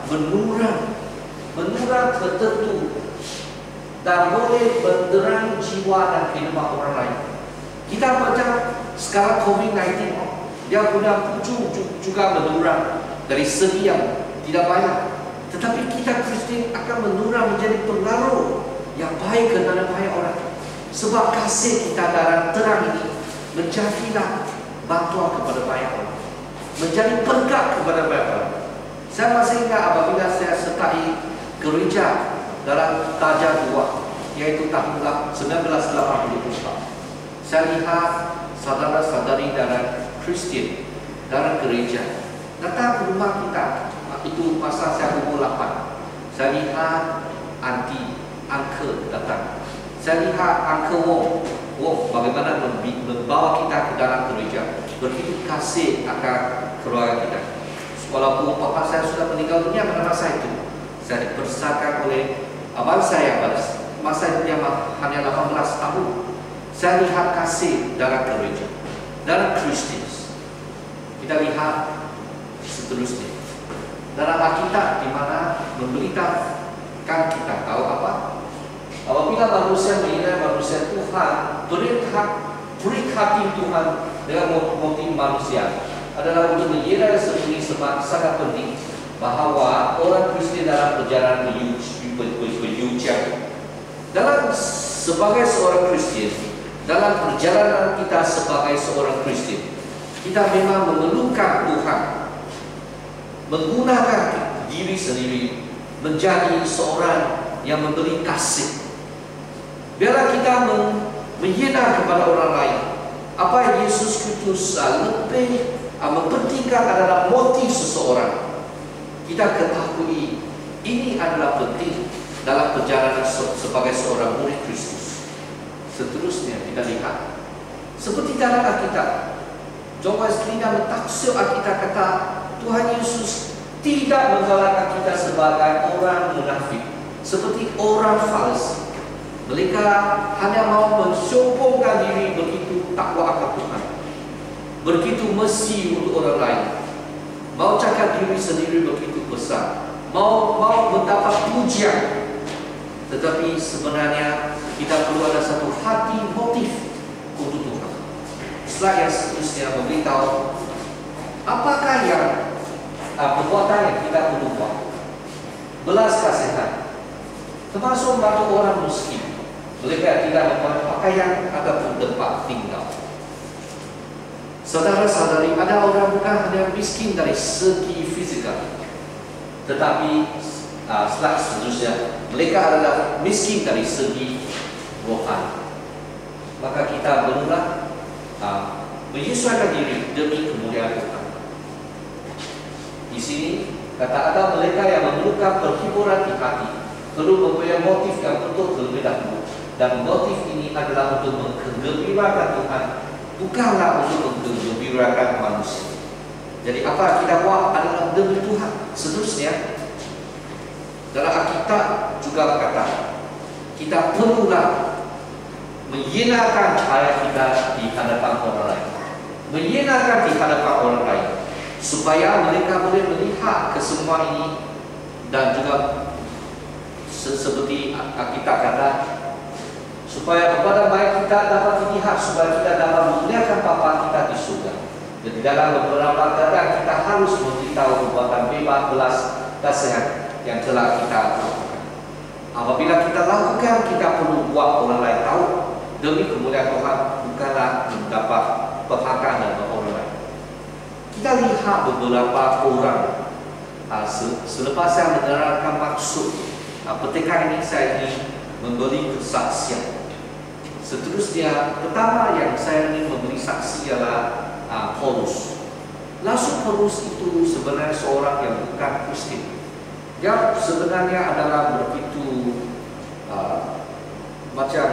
S3: menerang tertentu dan boleh menerangi jiwa dan kehidupan orang lain. Kita macam sekarang COVID-19, dia punya ujung juga menerang dari segi yang tidak baik. Tetapi kita Kristian akan menerang menjadi pengaruh yang baik kepada banyak orang. Sebab kasih kita dalam terang ini menjadilah bantuan kepada banyak orang, menjadi berkat kepada banyak orang. Saya masih ingat apabila saya sertai gereja dalam Taja 2, yaitu tahun 1984. Saya lihat saudara-saudari dalam Kristian dalam gereja datang ke rumah kita. Itu masa saya umur 8. Saya lihat auntie, uncle datang. Saya lihat Uncle Wong bagaimana membawa kita ke dalam gereja, begitu kasih akan keluarga kita. Walaupun papa saya sudah meninggal dunia pada masa itu, saya dibesarkan oleh abang saya pada masa itu dia hanya 18 tahun. Saya lihat kasih dalam gereja, dalam Kristian. Kita lihat seterusnya dalam Alkitab di mana memberitakan kita tahu apa? Apabila manusia mengira manusia Tuhan, beri hati Tuhan dengan motif manusia adalah untuk mengira seperti sebab sangat penting bahawa orang Kristian dalam perjalanan berujian. Dalam sebagai seorang Kristian, dalam perjalanan kita sebagai seorang Kristian, kita memang memerlukan Tuhan, menggunakan diri sendiri menjadi seorang yang memberi kasih. Biarlah kita menghina kepada orang lain. Apa yang Yesus Kristus lebih mempentingkan adalah motif seseorang. Kita ketahui ini adalah penting dalam perjalanan sebagai seorang murid Kristus. Seterusnya kita lihat seperti dalam Alkitab, John Wesley mentafsir Alkitab kata Tuhan Yesus tidak menggalakkan kita sebagai orang munafik, seperti orang Farisi. Mereka hanya mau mensombongkan diri begitu takwa akan Tuhan, begitu mesih untuk orang lain, mau cakap diri sendiri begitu besar, mau mendapat pujian. Tetapi sebenarnya kita perlu ada satu hati motif untuk Tuhan. Slide yang seterusnya memberitahu apakah yang perbuatan yang kita perlu buat. Belas kasihan, termasuk membantu orang miskin. Mereka tidak mempunyai pakaian ataupun tempat tinggal. Saudara-saudari, ada orang bukan hanya miskin dari segi fizikal, tetapi slide seterusnya, mereka adalah miskin dari segi rohani. Maka kita perlulah menyesuaikan diri demi kemuliaan Tuhan. Di sini kata ada mereka yang memerlukan perhiburan di hati, perlu mempunyai motif yang betul terlebih dahulu. Dan motif ini adalah untuk menggembirakan Tuhan, bukanlah untuk menggembirakan manusia. Jadi apa yang kita buat adalah demi Tuhan. Seterusnya, dalam Alkitab juga berkata, kita perlulah menyinarkan cahaya kita di hadapan orang lain, menyinarkan di hadapan orang lain, supaya mereka boleh melihat kesemua ini. Dan juga seperti Alkitab kata, supaya kepada baik kita dapat dilihat, supaya kita dapat memuliakan Bapa kita di surga. Jadi dalam beberapa keadaan kita harus memberitahu perbuatan belas kasihan yang telah kita lakukan. Apabila kita lakukan, kita perlu buat orang lain tahu. Demi kemuliaan Tuhan, bukanlah mendapat penghargaan dari orang lain. Kita lihat beberapa orang selepas saya menerangkan maksud petikan ini, saya ingin memberi kesaksian. Seterusnya, pertama yang saya ingin memberi saksi ialah Paulus. Rasul Paulus itu sebenarnya seorang yang bukan Kristen. Dia sebenarnya adalah begitu macam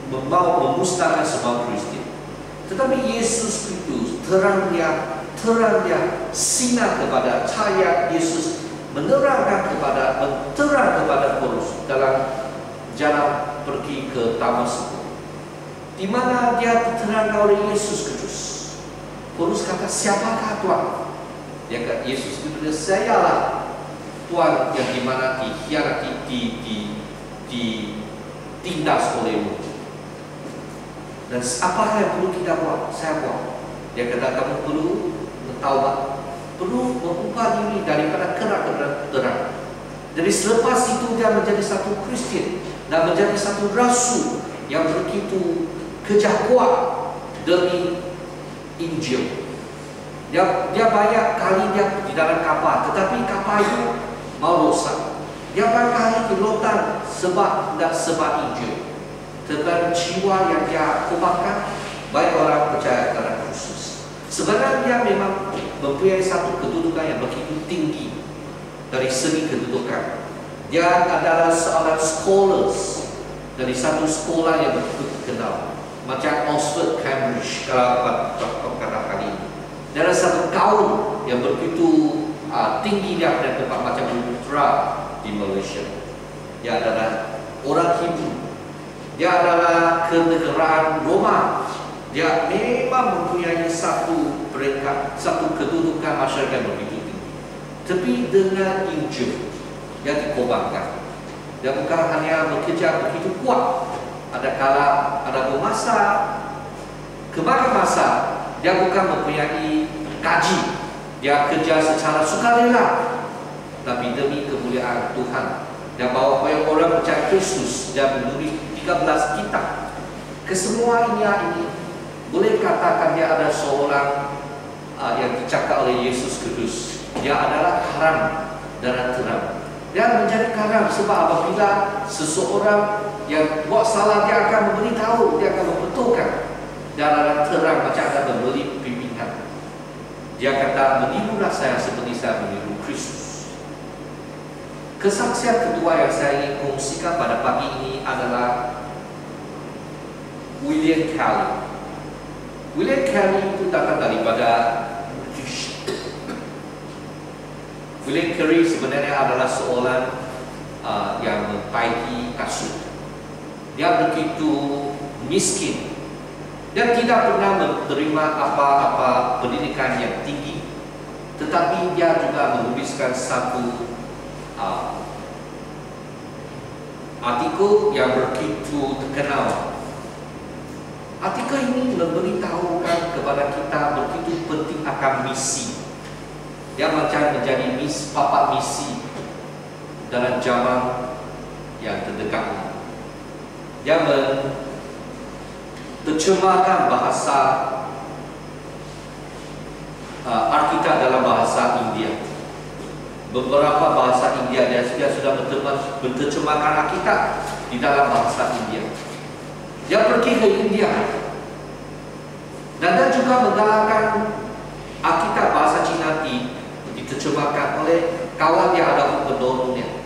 S3: membawa memusnahkan semua Kristen. Tetapi Yesus Kristus terangnya sinar kepada cahaya Yesus menerang kepada Paulus dalam jalan pergi ke Damaskus, di mana dia diterangkan oleh Yesus Kristus. Paulus kata, siapakah Tuhan? Dia kata, Yesus Kristus, sayalah Tuhan yang dimana dikhianati, ditindas olehmu. Dan apa yang perlu kita buat? Saya buat. Dia kata, kamu perlu bertaubat, perlu mengubah diri daripada kerak ke terang. Jadi selepas itu dia menjadi satu Kristen dan menjadi satu rasul yang begitu kerja kuat demi Injil. Dia banyak kali dia di dalam kapal, tetapi kapal itu mau rosak. Dia banyak kali di lautan sebab Injil. Tentang jiwa yang dia korbankan, baik orang percaya kepada Kristus. Sebenarnya dia memang mempunyai satu kedudukan yang begitu tinggi dari segi kedudukan. Dia adalah seorang scholars dari satu sekolah yang begitu terkenal, macam Oxford, Cambridge kalau kata kali ini. Dia adalah satu kaum yang begitu tinggi dia pada tempat macam Ultra di Malaysia. Dia adalah orang Hindu. Dia adalah kenegaraan Roma. Dia memang mempunyai satu peringkat, satu kedudukan masyarakat begitu tinggi. Tapi dengan Injil, dia dikorbankan. Dia bukan hanya bekerja begitu kuat. Ada kala, ada masa, kebanyakan masa, dia bukan mempunyai gaji. Dia kerja secara sukarela. Tapi demi kemuliaan Tuhan, dia bawa orang percaya Kristus. Dia menulis 13 kitab. Kesemua ini boleh katakan dia ada seorang yang dicakap oleh Yesus Kristus. Dia adalah karam dan terang. Dia menjadi karam sebab apabila seseorang yang buat salah, dia akan memberitahu, dia akan membetulkan. Dia adalah terang macam ada memberi pimpinan. Dia kata, menirulah saya seperti saya meniru Kristus. Kesaksian kedua yang saya ingin kongsikan pada pagi ini adalah William Carey. William Carey itu datang daripada British. William Carey sebenarnya adalah seorang yang memiliki kasut. Dia begitu miskin. Dia tidak pernah menerima apa-apa pendidikan yang tinggi, tetapi dia juga menuliskan satu artikel yang begitu terkenal. Artikel ini memberitahukan kepada kita begitu penting akan misi. Dia macam menjadi papat misi dalam zaman yang terdekat ini. Dia menerjemahkan bahasa Alkitab dalam bahasa India. Beberapa bahasa India dia sudah menerjemahkan Alkitab di dalam bahasa India. Dia pergi ke India dan dia juga menggalakkan Alkitab bahasa Cina diterjemahkan oleh kawan dia ada pendorongnya.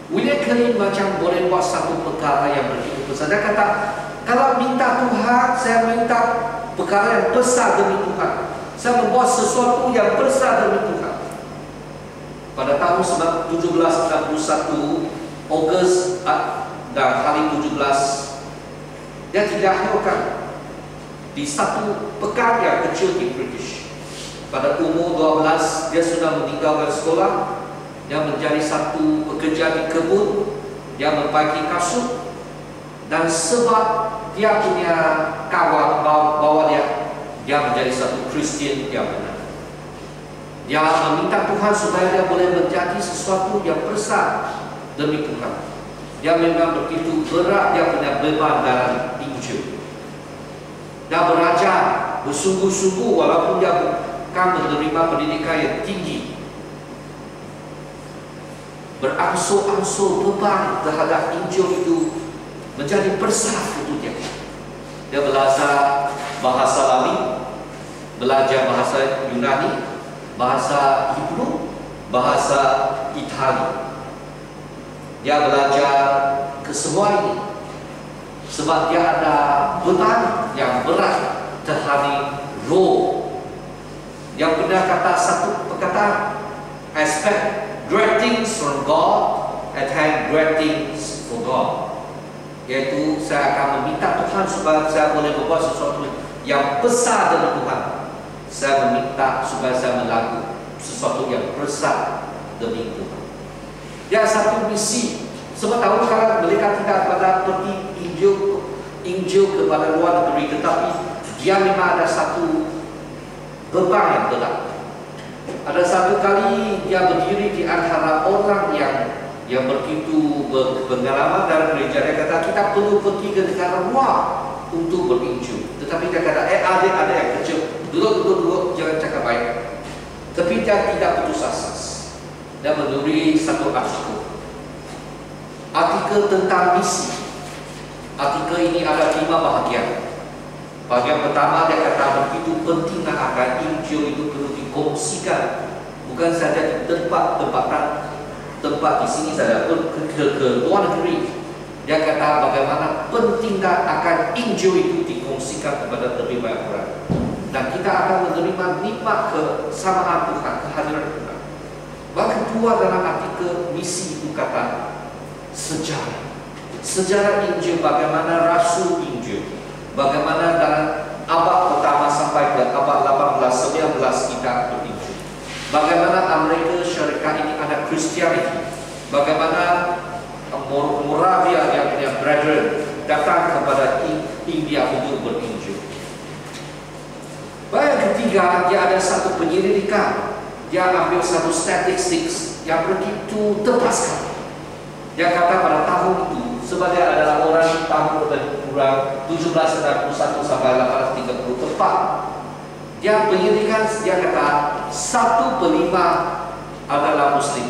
S3: William Carey macam boleh buat satu perkara yang begitu besar. Dia kata, kalau minta Tuhan, saya minta perkara yang besar demi Tuhan. Saya membuat sesuatu yang besar demi Tuhan. Pada tahun 1761 Ogos dan hari 17, dia dilahirkan di satu pekan yang kecil di British. Pada umur 12 dia sudah meninggalkan sekolah. Dia menjadi satu pekerja di kebun. Dia membaiki kasut. Dan sebab dia punya kawan bawa dia menjadi satu Kristian yang benar. Dia meminta Tuhan supaya dia boleh menjadi sesuatu yang besar demi Tuhan. Dia memang begitu berat dia punya beban dalam Injil. Dia belajar bersungguh-sungguh walaupun dia bukan menerima pendidikan yang tinggi. Berangsur-angsur beban terhadap Injil itu menjadi besar untuk dia. Dia belajar bahasa Latin, belajar bahasa Yunani, bahasa Hebrew, bahasa Itali. Dia belajar ke semua ini sebab dia ada beban yang berat terhadap roh. Dia pernah kata satu perkataan, expect great things from God and have great things for God. Iaitu saya akan meminta Tuhan supaya saya boleh membuat sesuatu yang besar dari Tuhan. Saya meminta supaya saya melakukan sesuatu yang besar demi Tuhan. Ya, satu misi. Sebab tahu kalau mereka tidak pada pergi Injil kepada luar negeri, tetapi dia memang ada satu beban yang berat. Ada satu kali dia berdiri di antara orang yang begitu berpengalaman dalam gereja. Dia kata kita perlu pergi ke negara luar untuk berinjil. Tetapi dia kata adik-adik yang kecil, duduk, jangan cakap baik. Tapi dia tidak putus asa. Dia menulis satu artikel tentang misi. Artikel ini ada 5 bahagian. Bahagian pertama dia kata begitu pentingnya akan Injil itu perlu dikongsikan, bukan saja di tempat di sini saja, pun ke luar negeri. Dia kata bagaimana pentingnya akan Injil itu dikongsikan kepada lebih banyak orang, dan kita akan menerima nikmat kesamaan Tuhan, kehadiran Tuhan. Bahagian kedua dalam artikel misi itu kata sejarah Injil, bagaimana Rasul Injil, bagaimana dalam abad pertama sampai ke abad 18-19 kita berinjil, bagaimana Amerika Syarikat ini ada Christianity, bagaimana Moravia yang punya brethren datang kepada India untuk berinjil. Bahagian ketiga, dia ada satu penyelidikan. Dia ambil satu statistik yang begitu tepat sekali. Dia kata pada tahun itu, sebab dia adalah orang tahun lebih kurang 1791 sampai 1830 tepat. Dia penyelidikan, dia kata 1/5 adalah Muslim.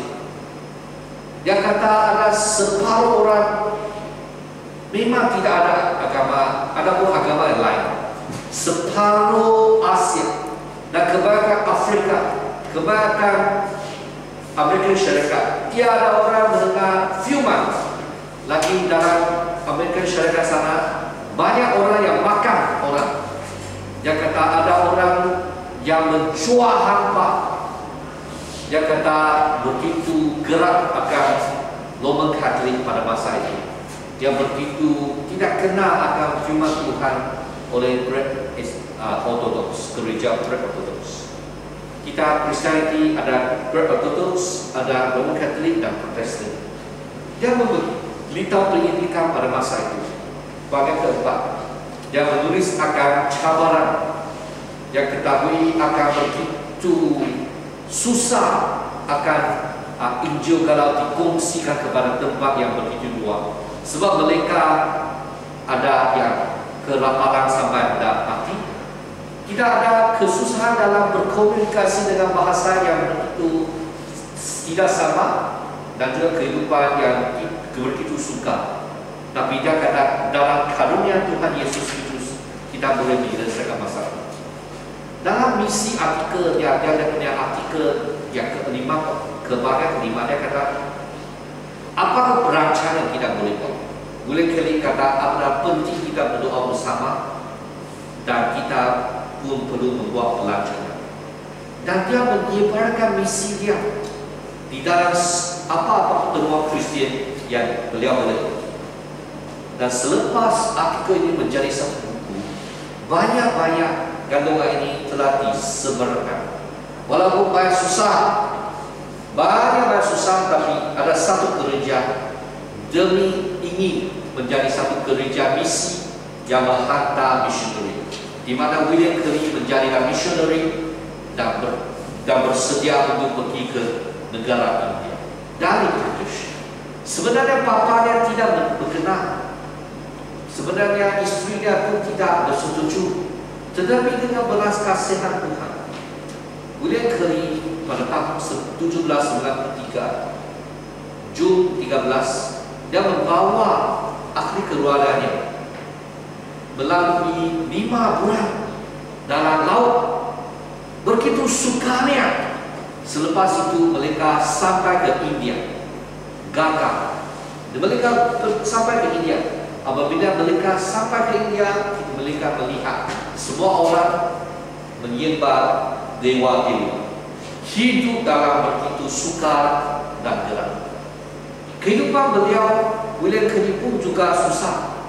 S3: Dia kata ada separuh orang memang tidak ada agama, ada pun agama yang lain. Separuh Asia dan kebanyakan Afrika, kebanyakan Amerika Syarikat. Tiada orang mendengar firman. Lagi dalam Amerika Syarikat sana banyak orang yang makan orang. Dia kata ada orang yang menjual hampa. Dia kata begitu gerak akan Roman Katolik pada masa itu. Dia begitu tidak kenal akan firman Tuhan oleh Ortodoks, gereja Ortodoks. Kita Kristiani ada Ortodoks, ada Roman Katolik dan Protestan. Dia memberitahu pendidikan pada masa itu. Bahagian keempat, dia menulis akan cabaran. Dia ketahui akan begitu susah akan Injil kalau dikongsikan kepada tempat yang begitu luas. Sebab mereka ada yang kelaparan sampai pada mati. Kita ada kesusahan dalam berkomunikasi dengan bahasa yang begitu tidak sama, dan juga kehidupan yang begitu sukar. Tapi dia kata dalam karunia Tuhan Yesus Kristus kita boleh menyelesaikan masalah. Dalam misi artikel dia punya artikel yang kelima, kebahagiaan kelima, dia kata apa perancangan kita boleh buat. Boleh kali kata apa penting kita berdoa bersama, dan kita pun perlu membuat perancangan. dan dia menyebarkan misi dia di dalam apa-apa pertemuan Kristian yang beliau melalui. Dan selepas artikel ini menjadi satu buku, banyak-banyak gandungan ini telah disebarkan. Walaupun banyak susah, tapi ada satu gereja demi ingin menjadi satu gereja misi yang menghantar misioneri, di mana William Carey menjadi misioneri dan bersedia untuk pergi ke negara India dari British. Sebenarnya bapanya tidak berkenan, sebenarnya istrinya pun tidak bersetuju, tetapi dengan belas kasihan Tuhan, William Carey pada tahun 1793 Jun 13 dia membawa ahli keluarganya melalui 5 bulan dalam laut. Begitu sukanya. Selepas itu mereka sampai ke India, gagal. Mereka sampai ke India. Apabila mereka sampai ke India, mereka melihat semua orang menyembah dewa-dewa, hidup dalam begitu sukar dan geram. Kehidupan beliau, William Carey pun juga susah,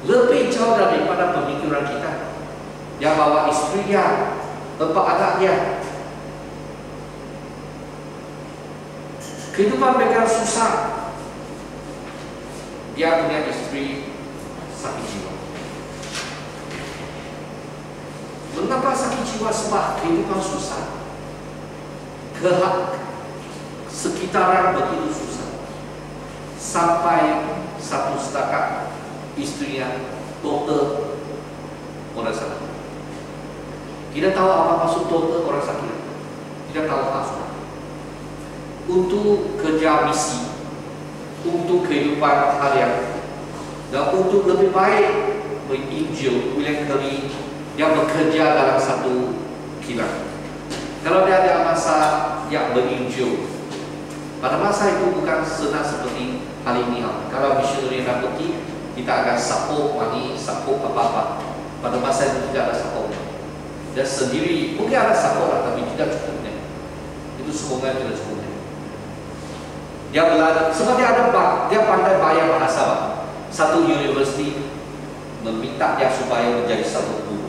S3: lebih jauh daripada pemikiran kita. Dia bawa istrinya, 4 anaknya. Kehidupan mereka susah. Dia punya istri sakit jiwa. Mengapa sakit jiwa? Sebab kehidupan susah. Sekitaran begitu susah. Sampai satu setakat istrinya dokter orang sakit. Tidak tahu apa maksud dokter orang sakit. Tidak tahu maksud. Untuk kerja misi, untuk kehidupan harian, dan untuk lebih baik menginjil, William Carey dia bekerja dalam satu kilang. Kalau dia ada masa yang berinjil, pada masa itu bukan senang seperti hari ini. Kalau misioneri nak pergi, kita akan support money, support apa-apa. Pada masa itu tidak ada support. Dia sendiri, mungkin ada support tapi tidak cukupnya. Itu semoga tidak cukupnya. Dia belajar, seperti ada dia pandai bayar bahasa. Satu universiti meminta dia supaya menjadi satu guru.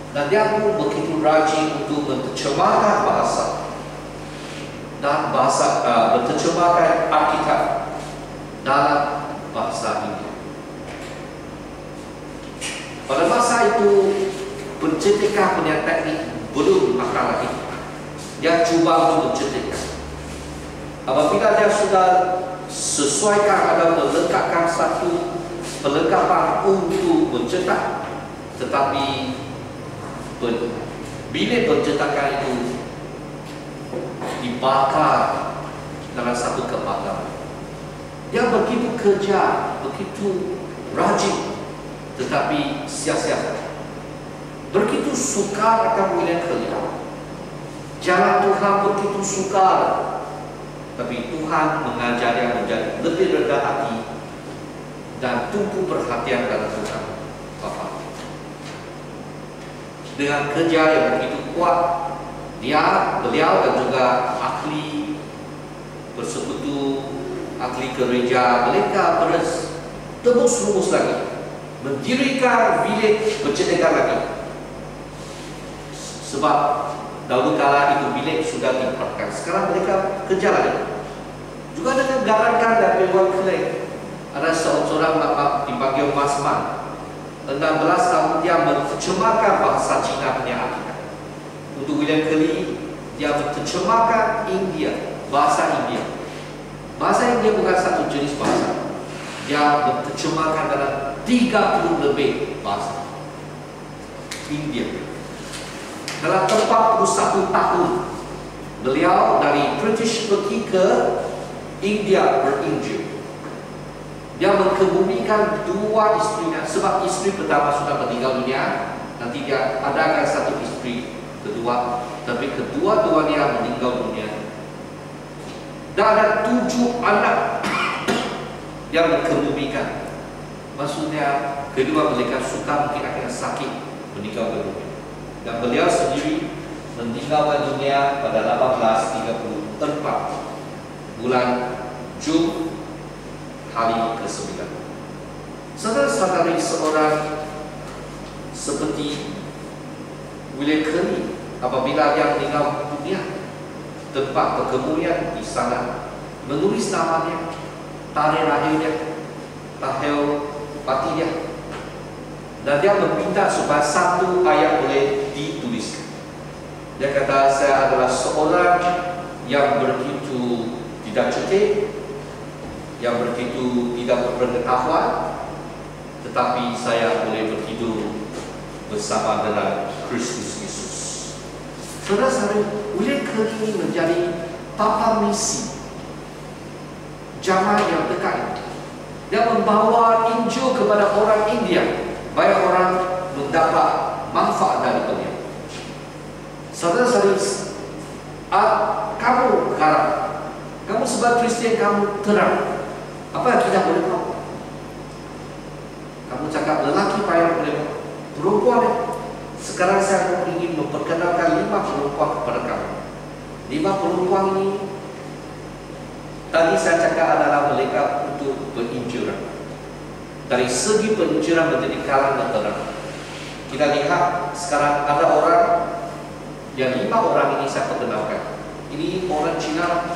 S3: Dan dia pun begitu rajin untuk menerjemahkan bahasa dan menerjemahkan Alkitab dalam bahasa India. Pada masa itu pencetakan punya teknik belum akan lagi. Dia cuba untuk mencetakkan. Apabila dia sudah sesuaikan atau melengkapkan satu perlengkapan untuk mencetak, tetapi bilik pencetakan itu dibakar dalam satu kebakaran. Dia begitu kerja, begitu rajin, tetapi sia-sia. Begitu sukar akan William Carey. Jalan Tuhan begitu sukar, tapi Tuhan mengajar dia menjadi lebih rendah hati dan tumpu perhatian dalam Tuhan Bapa. Dengan kerja yang begitu kuat, beliau dan juga ahli bersekutu, ahli gereja, mereka terus tebus-rumus lagi, mendirikan bilik pencetakan lagi. Sebab dahulu kala itu bilik sudah diperlukan, sekarang mereka kerja lagi. Juga dengan garankan dari William Carey, ada seorang bapak dipanggil Mas Man. 16 tahun dia menerjemahkan bahasa Cina punya Alkitab. Untuk William Carey, dia menerjemahkan India, bahasa India. Bahasa India bukan satu jenis bahasa. Dia menerjemahkan dalam 30 lebih bahasa India. Dalam 41 tahun, beliau dari British pergi ke India berinjil. Dia mengebumikan 2 istrinya, sebab istri pertama sudah meninggal dunia. Nanti dia adakan satu istri kedua, tapi kedua-duanya meninggal dunia. Dan ada 7 anak yang mengebumikan. Maksudnya kedua mereka suka mungkin akan sakit meninggal dunia. Dan beliau sendiri meninggalkan dunia pada 1834 bulan Jun hari ke-9. Saudara-saudari, seorang seperti William Carey apabila dia meninggal dunia, tempat perkebunan di sana menulis namanya, tarikh lahirnya, tahun mati dia, dan dia meminta supaya satu ayat boleh dituliskan. Dia kata, saya adalah seorang yang begitu tidak cerdik, yang begitu tidak berpengetahuan, tetapi saya boleh berhidup bersama dengan Kristus Yesus. Saudara-saudara, William Carey ini menjadi papa misi zaman yang dekat ini. Dia membawa Injil kepada orang India, banyak orang mendapat manfaat daripadanya. Saudara-saudari, kamu harap, kamu sebagai Kristian, kamu terang. Apa yang kita boleh tahu? Kamu cakap lelaki payah boleh, perempuan. Sekarang saya ingin memperkenalkan 5 perempuan kepada kamu. 5 perempuan ini, tadi saya cakap adalah mereka untuk penginjilan. Dari segi penginjilan menjadi kalangan terang. Kita lihat sekarang ada orang, yang 5 orang ini saya perkenalkan. Ini orang Cina,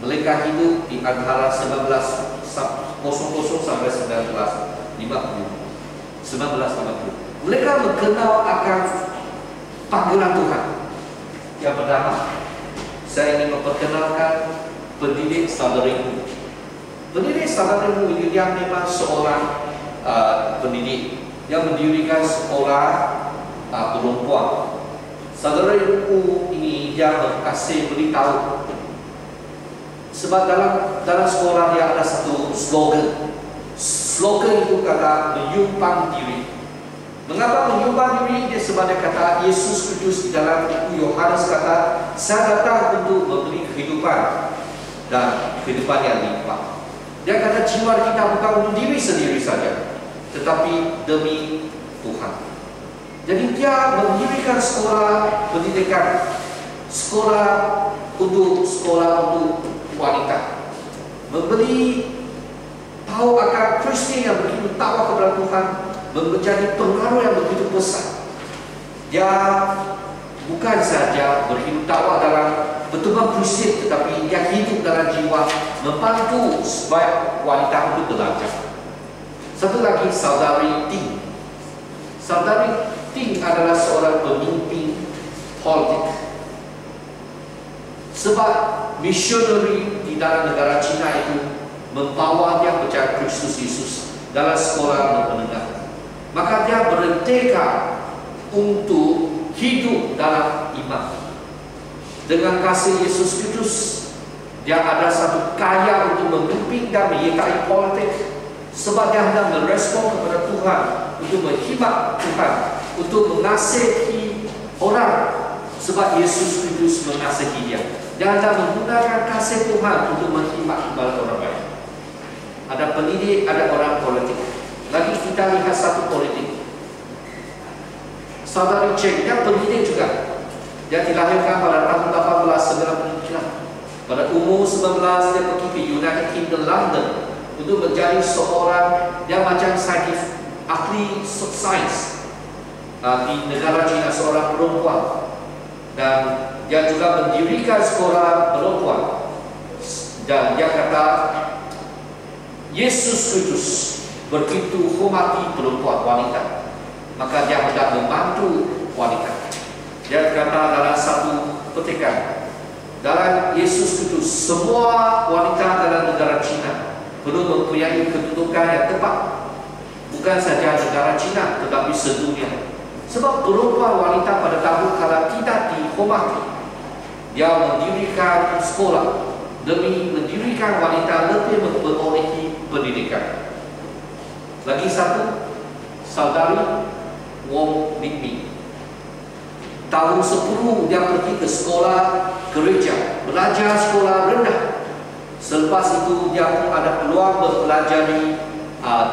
S3: mereka hidup di antara 1900 sampai 1950. Mereka mengenal akan panggilan Tuhan. Yang pertama, saya ingin memperkenalkan pendidik saudarimu. Pendidik saudarimu ini dia memang seorang pendidik yang mendirikan sekolah perempuan. Saudarimu ini dia berkasih beritahu, sebab dalam sekolah dia ada satu slogan. Slogan itu kata menyumbang diri. Mengapa menyumbang diri? Dia sebab dia kata Yesus Kristus di dalam buku Yohanes kata, saya datang untuk memberi kehidupan dan kehidupan yang limpah. Dia kata jiwa kita bukan untuk diri sendiri saja, tetapi demi Tuhan. Jadi dia mendirikan sekolah pendidikan, sekolah untuk wanita, memberi tahu akan Kristian yang begitu tahu kepada Tuhan, menjadi pengaruh yang begitu besar. Dia bukan saja berhidup tahu dalam betul-betul Kristian, tetapi dia hidup dalam jiwa membantu supaya wanita untuk belajar. Satu lagi, saudari Ting. Saudari Ting adalah seorang pemimpin politik. Sebab misioneri di dalam negara Cina itu membawa dia percaya Kristus Yesus dalam sekolah menengah. Maka dia bertekad untuk hidup dalam iman. Dengan kasih Yesus Kristus, dia ada satu kaya untuk memimpin dan menyertai politik. Sebab dia hendak merespon kepada Tuhan, untuk mengkhidmat Tuhan, untuk mengasihi orang. Sebab Yesus Kristus mengasihi dia. Dia hendak menggunakan kasih Tuhan untuk mengkhidmat kepada orang lain. Ada pendidik, ada orang politik. Lagi kita lihat satu politik. Saudari Cheng, dia pendidik juga. Dia dilahirkan pada tahun 1899. Pada umur 19, dia pergi ke United Kingdom, London, untuk menjadi seorang, dia macam saintis, ahli sains di negara China, seorang perempuan. Dan dia juga mendirikan sekolah perempuan. Dan dia kata, Yesus Kristus begitu hormati perempuan wanita, maka dia hendak membantu wanita. Dia kata dalam satu petikan, dalam Yesus Kristus semua wanita dalam negara Cina perlu mempunyai kedudukan yang tepat, bukan saja negara Cina tetapi sedunia. Sebab perempuan wanita pada tahun kala tidak dihormati, dia mendirikan sekolah demi mendirikan wanita lebih memperolehi pendidikan. Lagi satu, saudari Wong Ling Ming. Tahun 10 dia pergi ke sekolah gereja, belajar sekolah rendah. Selepas itu dia pun ada peluang mempelajari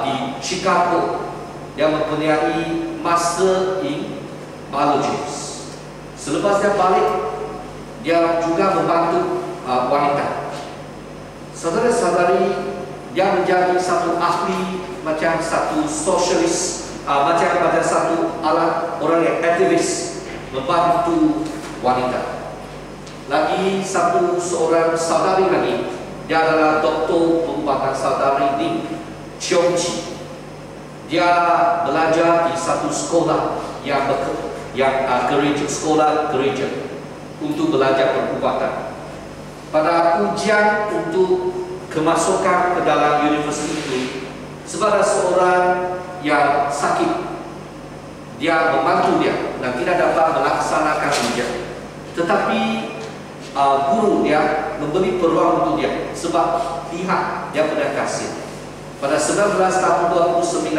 S3: di Chicago. Dia mempunyai Master in Biology. Selepas dia balik, dia juga membantu wanita. Saudara-saudari, dia menjadi satu ahli, macam satu sosialis, macam satu orang yang aktivis membantu wanita. Lagi seorang saudari lagi, dia adalah doktor pengobatan, saudari Lim Cheong Chi. Dia belajar di satu sekolah yang gereja, sekolah gereja untuk belajar pengobatan. Pada ujian untuk kemasukan ke dalam universiti itu, sebagai seorang yang sakit, dia membantu dia dan tidak dapat melaksanakan ujian. Tetapi guru dia memberi peluang untuk dia sebab lihat dia punya kasih. Pada 19 tahun 29,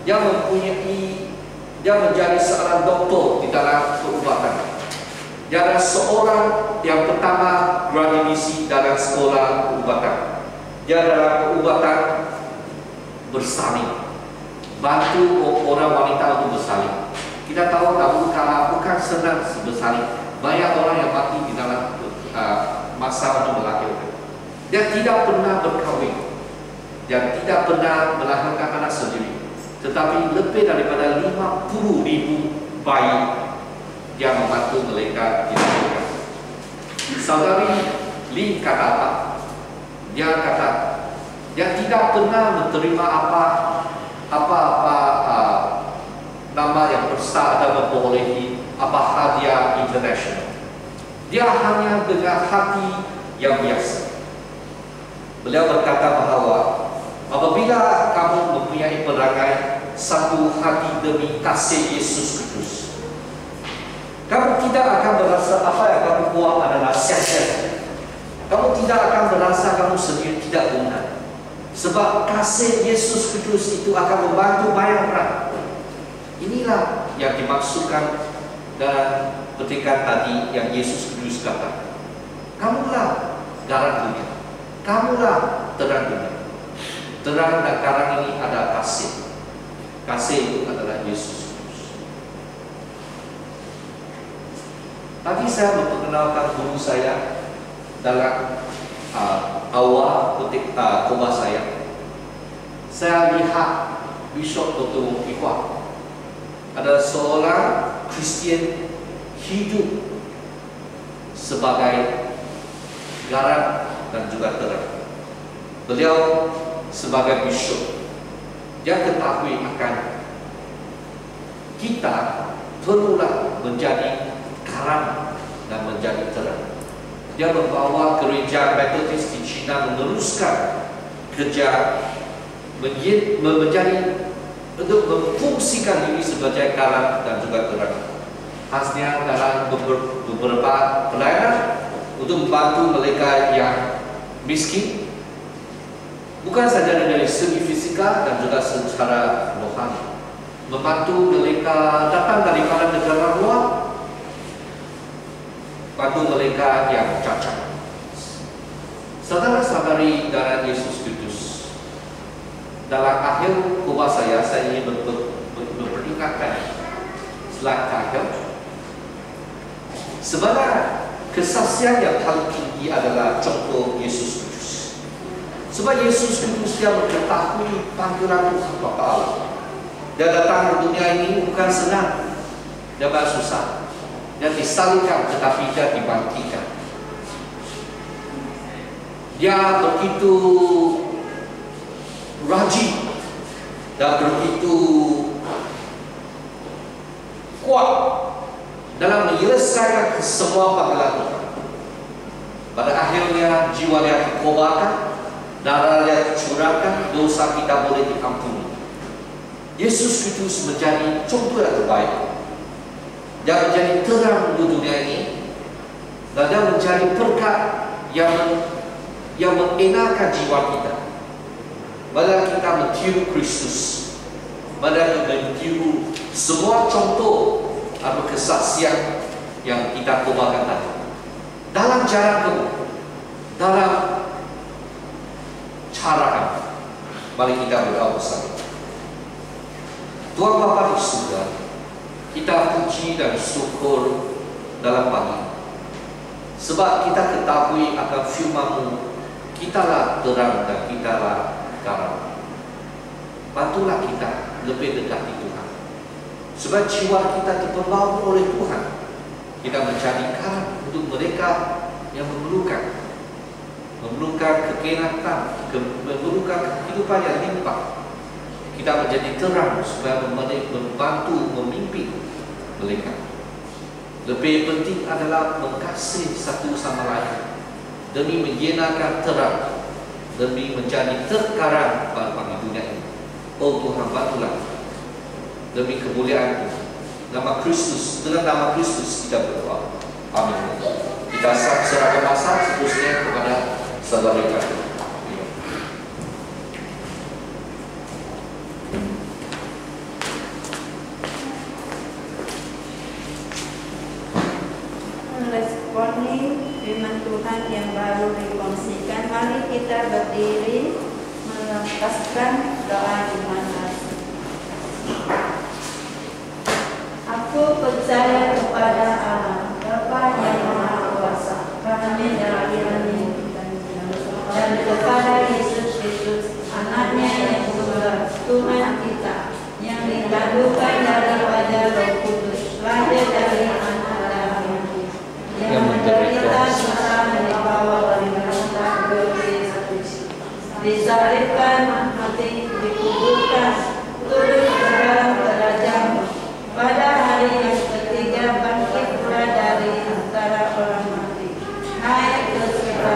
S3: dia menjadi seorang doktor di dalam pengobatan. Dia adalah seorang yang pertama graduasi dalam sekolah pengobatan. Dia adalah pengobatan bersalin, bantu orang wanita untuk bersalin. Kita tahu dahulu kala bukan senang bersalin. Banyak orang yang mati di dalam masa untuk melahirkan. Dia tidak pernah berkahwin. Dia tidak pernah melahirkan anak sendiri. Tetapi lebih daripada 50,000 bayi dia membantu mereka dilahirkan. Saudari Lim kata apa? Dia kata dia tidak pernah menerima apa-apa nama yang besar atau memperolehi hadiah internasional. Dia hanya dengan hati yang biasa. Beliau berkata bahawa apabila kamu mempunyai perangai satu hati demi kasih Yesus Kristus, kamu tidak akan merasa apa yang kamu buat adalah sia-sia. Kamu tidak akan merasa kamu sendiri tidak benar. Sebab kasih Yesus Kristus itu akan membantu banyak orang. Inilah yang dimaksudkan dan petikan tadi yang Yesus Kristus kata. Kamulah garam dunia. Kamulah terang dunia. Terang dan garam ini adalah kasih. Kasih itu adalah Yesus Kristus. Tadi saya memperkenalkan guru saya dalam awal khotbah saya. Saya lihat Bishop Dr. Wong Ki Hua adalah seorang Kristian hidup sebagai garam dan juga terang. Beliau sebagai bishop, dia ketahui akan kita perlulah menjadi garam dan menjadi terang. Dia membawa gereja Metodis di China meneruskan kerja menjadi untuk memfungsikan diri sebagai garam dan juga terang. Khasnya dalam beberapa pelayanan untuk membantu mereka yang miskin, bukan saja dari segi fisikal dan juga secara rohani. Membantu mereka datang daripada negara luar, bantu mereka yang cacat. Saudara-saudari dalam Yesus Kristus, dalam akhir khotbah saya ingin memperingatkan slide terakhir. Sebenarnya kesaksian yang paling tinggi adalah contoh Yesus Kristus. Sebab Yesus Kristus dia mengetahui panggilan Tuhan Bapa Allah. Dia datang ke dunia ini bukan senang, dia bukan susah. Dia disalibkan tetapi dia dibangkitkan. Dia begitu rajin dan begitu kuat dalam menyelesaikan semua panggilan Tuhan. Pada akhirnya jiwa dia dikobarkan, darah dia dicurahkan, dosa kita boleh diampuni. Yesus Kristus menjadi contoh yang terbaik. Dia menjadi terang di dunia ini, dan dia menjadi berkat yang mengenakan jiwa kita. Mari kita mentiru Kristus, mari kita mentiru semua contoh atau kesaksian yang kita kobarkan tadi. Dalam cara kamu, dalam cara kamu, mari kita berdoa bersama. Tuhan Bapa di surga, kita puji dan syukur dalam pagi. Sebab kita ketahui akan firman-Mu, kitalah terang dan kitalah garam. Bantulah kita lebih dekati Tuhan. Sebab jiwa kita terbawa oleh Tuhan. Kita mencari garam untuk mereka yang memerlukan kekenatan, memerlukan kehidupan yang limpah. Kita menjadi terang supaya membantu memimpin mereka. Lebih penting adalah mengasihi satu sama lain demi menjinakkan terang, demi menjadi terkarang pada dunia ini. Oh Tuhan, bantulah demi kemuliaan nama Kristus. Dengan nama Kristus kita berdoa. Amin. Kita serahkan masa seterusnya kepada saudara kita.
S1: Responi firman Tuhan yang baru dikongsikan, mari kita berdiri melepaskan doa iman kasih. Aku percaya kepada Allah, Bapa yang Maha Kuasa, Kami dan kepada Yesus Kristus, Anaknya yang tunggal, Tuhan kita, yang dikandungkan daripada Roh Kudus, lahir dari anak darah, yang menderita dosa dibawa oleh manusia disalibkan, mati, dikuburkan, turun ke dalam kerajaan, pada hari yang ketiga bangkit pula dari antara orang mati, naik ke surga,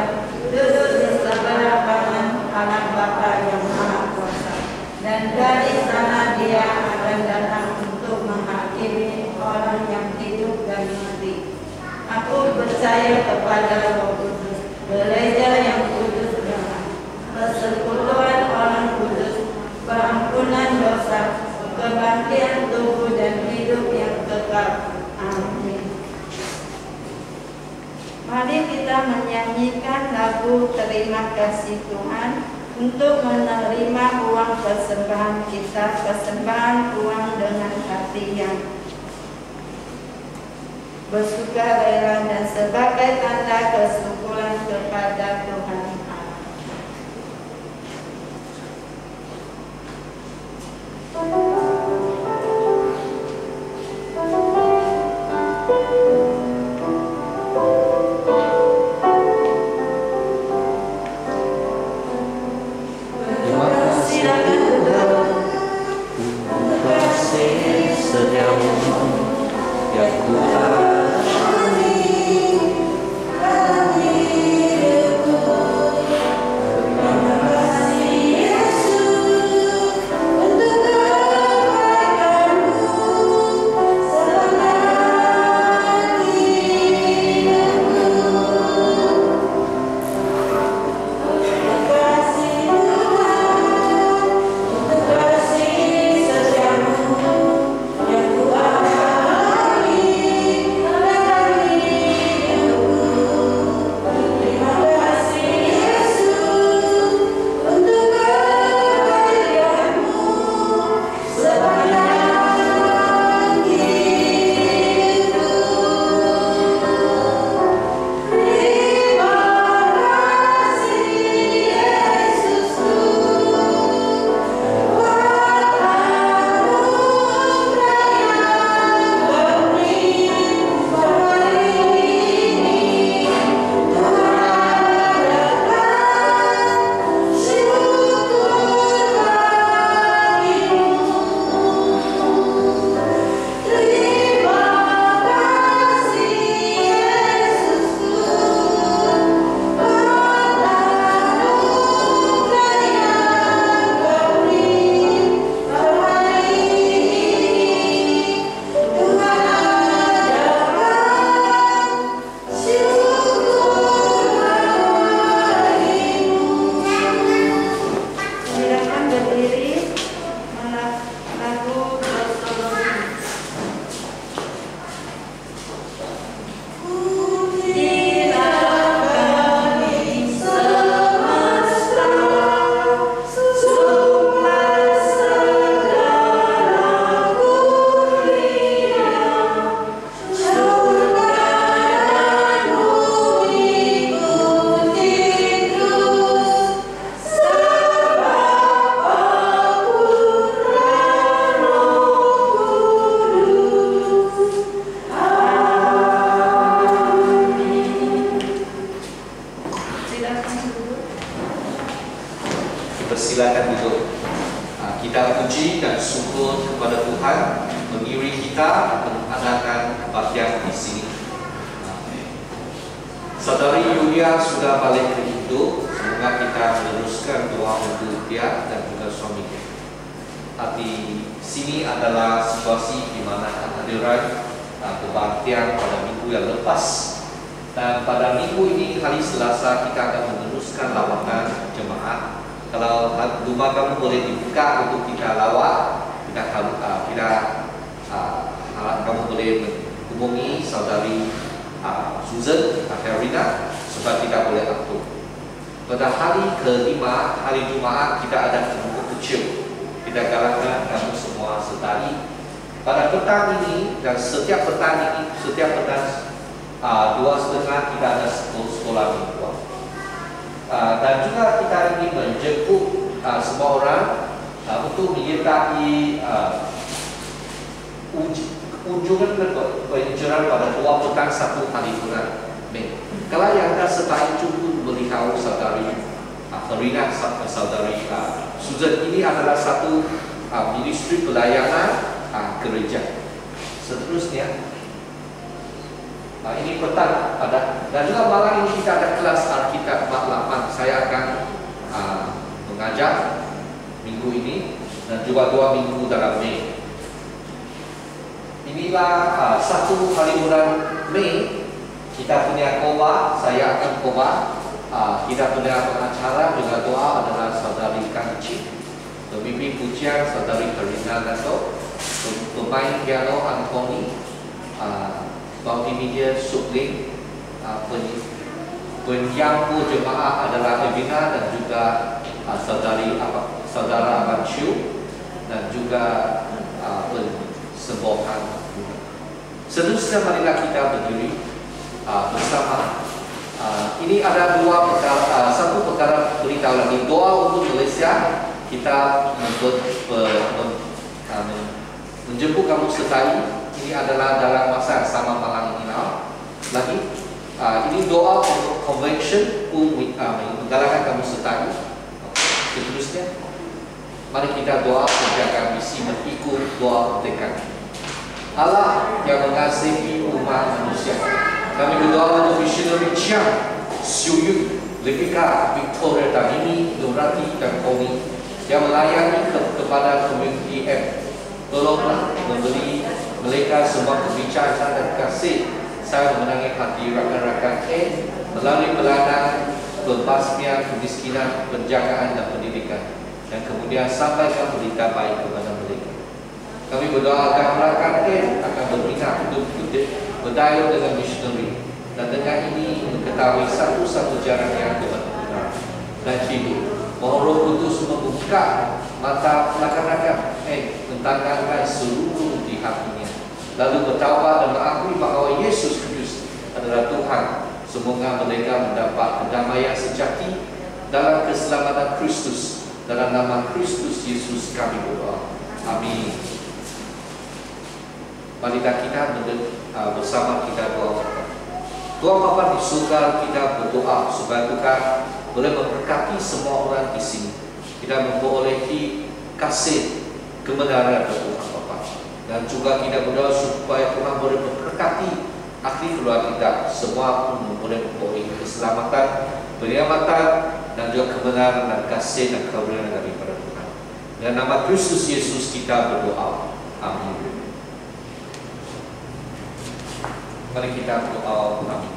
S1: duduk di sebelah kanan Allah Bapa yang Maha Kuasa, dan dari sana Dia akan datang untuk menghakimi orang yang hidup dan mati. Aku percaya kepada Roh Kudus, gereja yang kudus dan persekutuan orang kudus, pengampunan dosa, kebangkitan tubuh dan hidup yang kekal. Amin. Mari kita menyanyikan lagu Terima Kasih Tuhan untuk menerima uang persembahan kita, persembahan uang dengan hati yang bersukarela dan sebagai tanda kesyukuran kepada Tuhan Allah.
S3: Terima kasih untuk kasih setiamu yang Tuhan.
S2: Yang
S3: bersyukur kepada Tuhan mengiringi kita mengadakan kebaktian di sini. Saudari Yulia sudah balik ke Indo. Semoga kita meneruskan doa untuk dia dan juga suaminya. Di sini adalah situasi di mana kehadiran kebaktian pada minggu yang lepas. Dan pada minggu ini, hari Selasa, kita akan meneruskan lawatan jemaat. Kalau rumah kamu boleh dibuka untuk kita lawat, kamu boleh hubungi saudari Susan Katerina supaya kita boleh atur. Pada hari kelima, hari Jumaat, kita ada kelompok kecil. Kita galakkan kamu semua saudari. Pada petang ini dan setiap petang 2:30 kita ada sekolah mingguan. Dan juga kita ingin menjemput semua orang untuk menyertai kunjungan pengajaran pada 2 petang 1 hari bulan Mei. Kalau yang ada sertai cukup melihat saudari Farina, saudari Susan, ini adalah satu ministry pelayanan gereja. Seterusnya, ini petang dan juga malam ini kita ada kelas Alkitab bab 8. Saya akan mengajar minggu ini dan juga 2 minggu dalam Mei. Inilah 1 hari bulan Mei. Kita punya khotbah, saya akan khotbah. Kita punya pengacara dengan doa adalah saudari Kanci, pemimpin pujian saudari Karina Dato, pemain piano Anthony, multimedia Supling, penyambu jemaah adalah Evina dan juga saudara Abang Chiu dan juga sembohan. Seterusnya marilah kita berdiri bersama. Ini ada 2 perkara, satu perkara beritahu lagi, doa untuk Malaysia. Kita menjemput kamu sertai. Ini adalah dalam masa sama malam ini lagi. Ini doa untuk convention menggalakkan kamu sertai. Seterusnya, mari kita doa menjaga misi mengikut doa tekan. Allah yang mengasihi umat manusia, kami berdoa untuk missionary Chiang, Siu Yu, Lepika, Victoria, Damini, Nurati dan Koni yang melayani kepada komuniti M. Tolonglah memberi mereka semua kebijaksanaan dan kasih. Saya memenangi hati rakan-rakan M melalui pelayanan, pembasmian kemiskinan, penjagaan dan pendidikan, dan kemudian sampaikan berita baik kepada mereka. Kami berdoa agar rakan M akan berminat untuk berdialog dengan missionary dan dengan ini mengetahui satu-satu jalan yang benar dan hidup. Mohon Roh Kudus membuka mata rakan-rakan mentanggalkan seluruh di hatinya, lalu bertaubat dan mengakui bahawa Yesus Kristus adalah Tuhan. Semoga mereka mendapat kedamaian sejati dalam keselamatan Kristus. Dalam nama Kristus Yesus kami berdoa. Amin. Marilah kita bersama kita doa. Tuhan Bapa di surga, kita berdoa supaya Tuhan boleh memberkati semua orang di sini. Kita memperolehi kasih kebenaran dari Tuhan Bapa, dan juga kita berdoa supaya Tuhan boleh memberkati ahli keluarga kita. Semua pun boleh memperolehi keselamatan, penyelamatkan dan juga kebenaran dan kasih dan kebenaran daripada Tuhan. Dalam nama Kristus Yesus kita berdoa. Amin. Mari kita berdoa. Amin.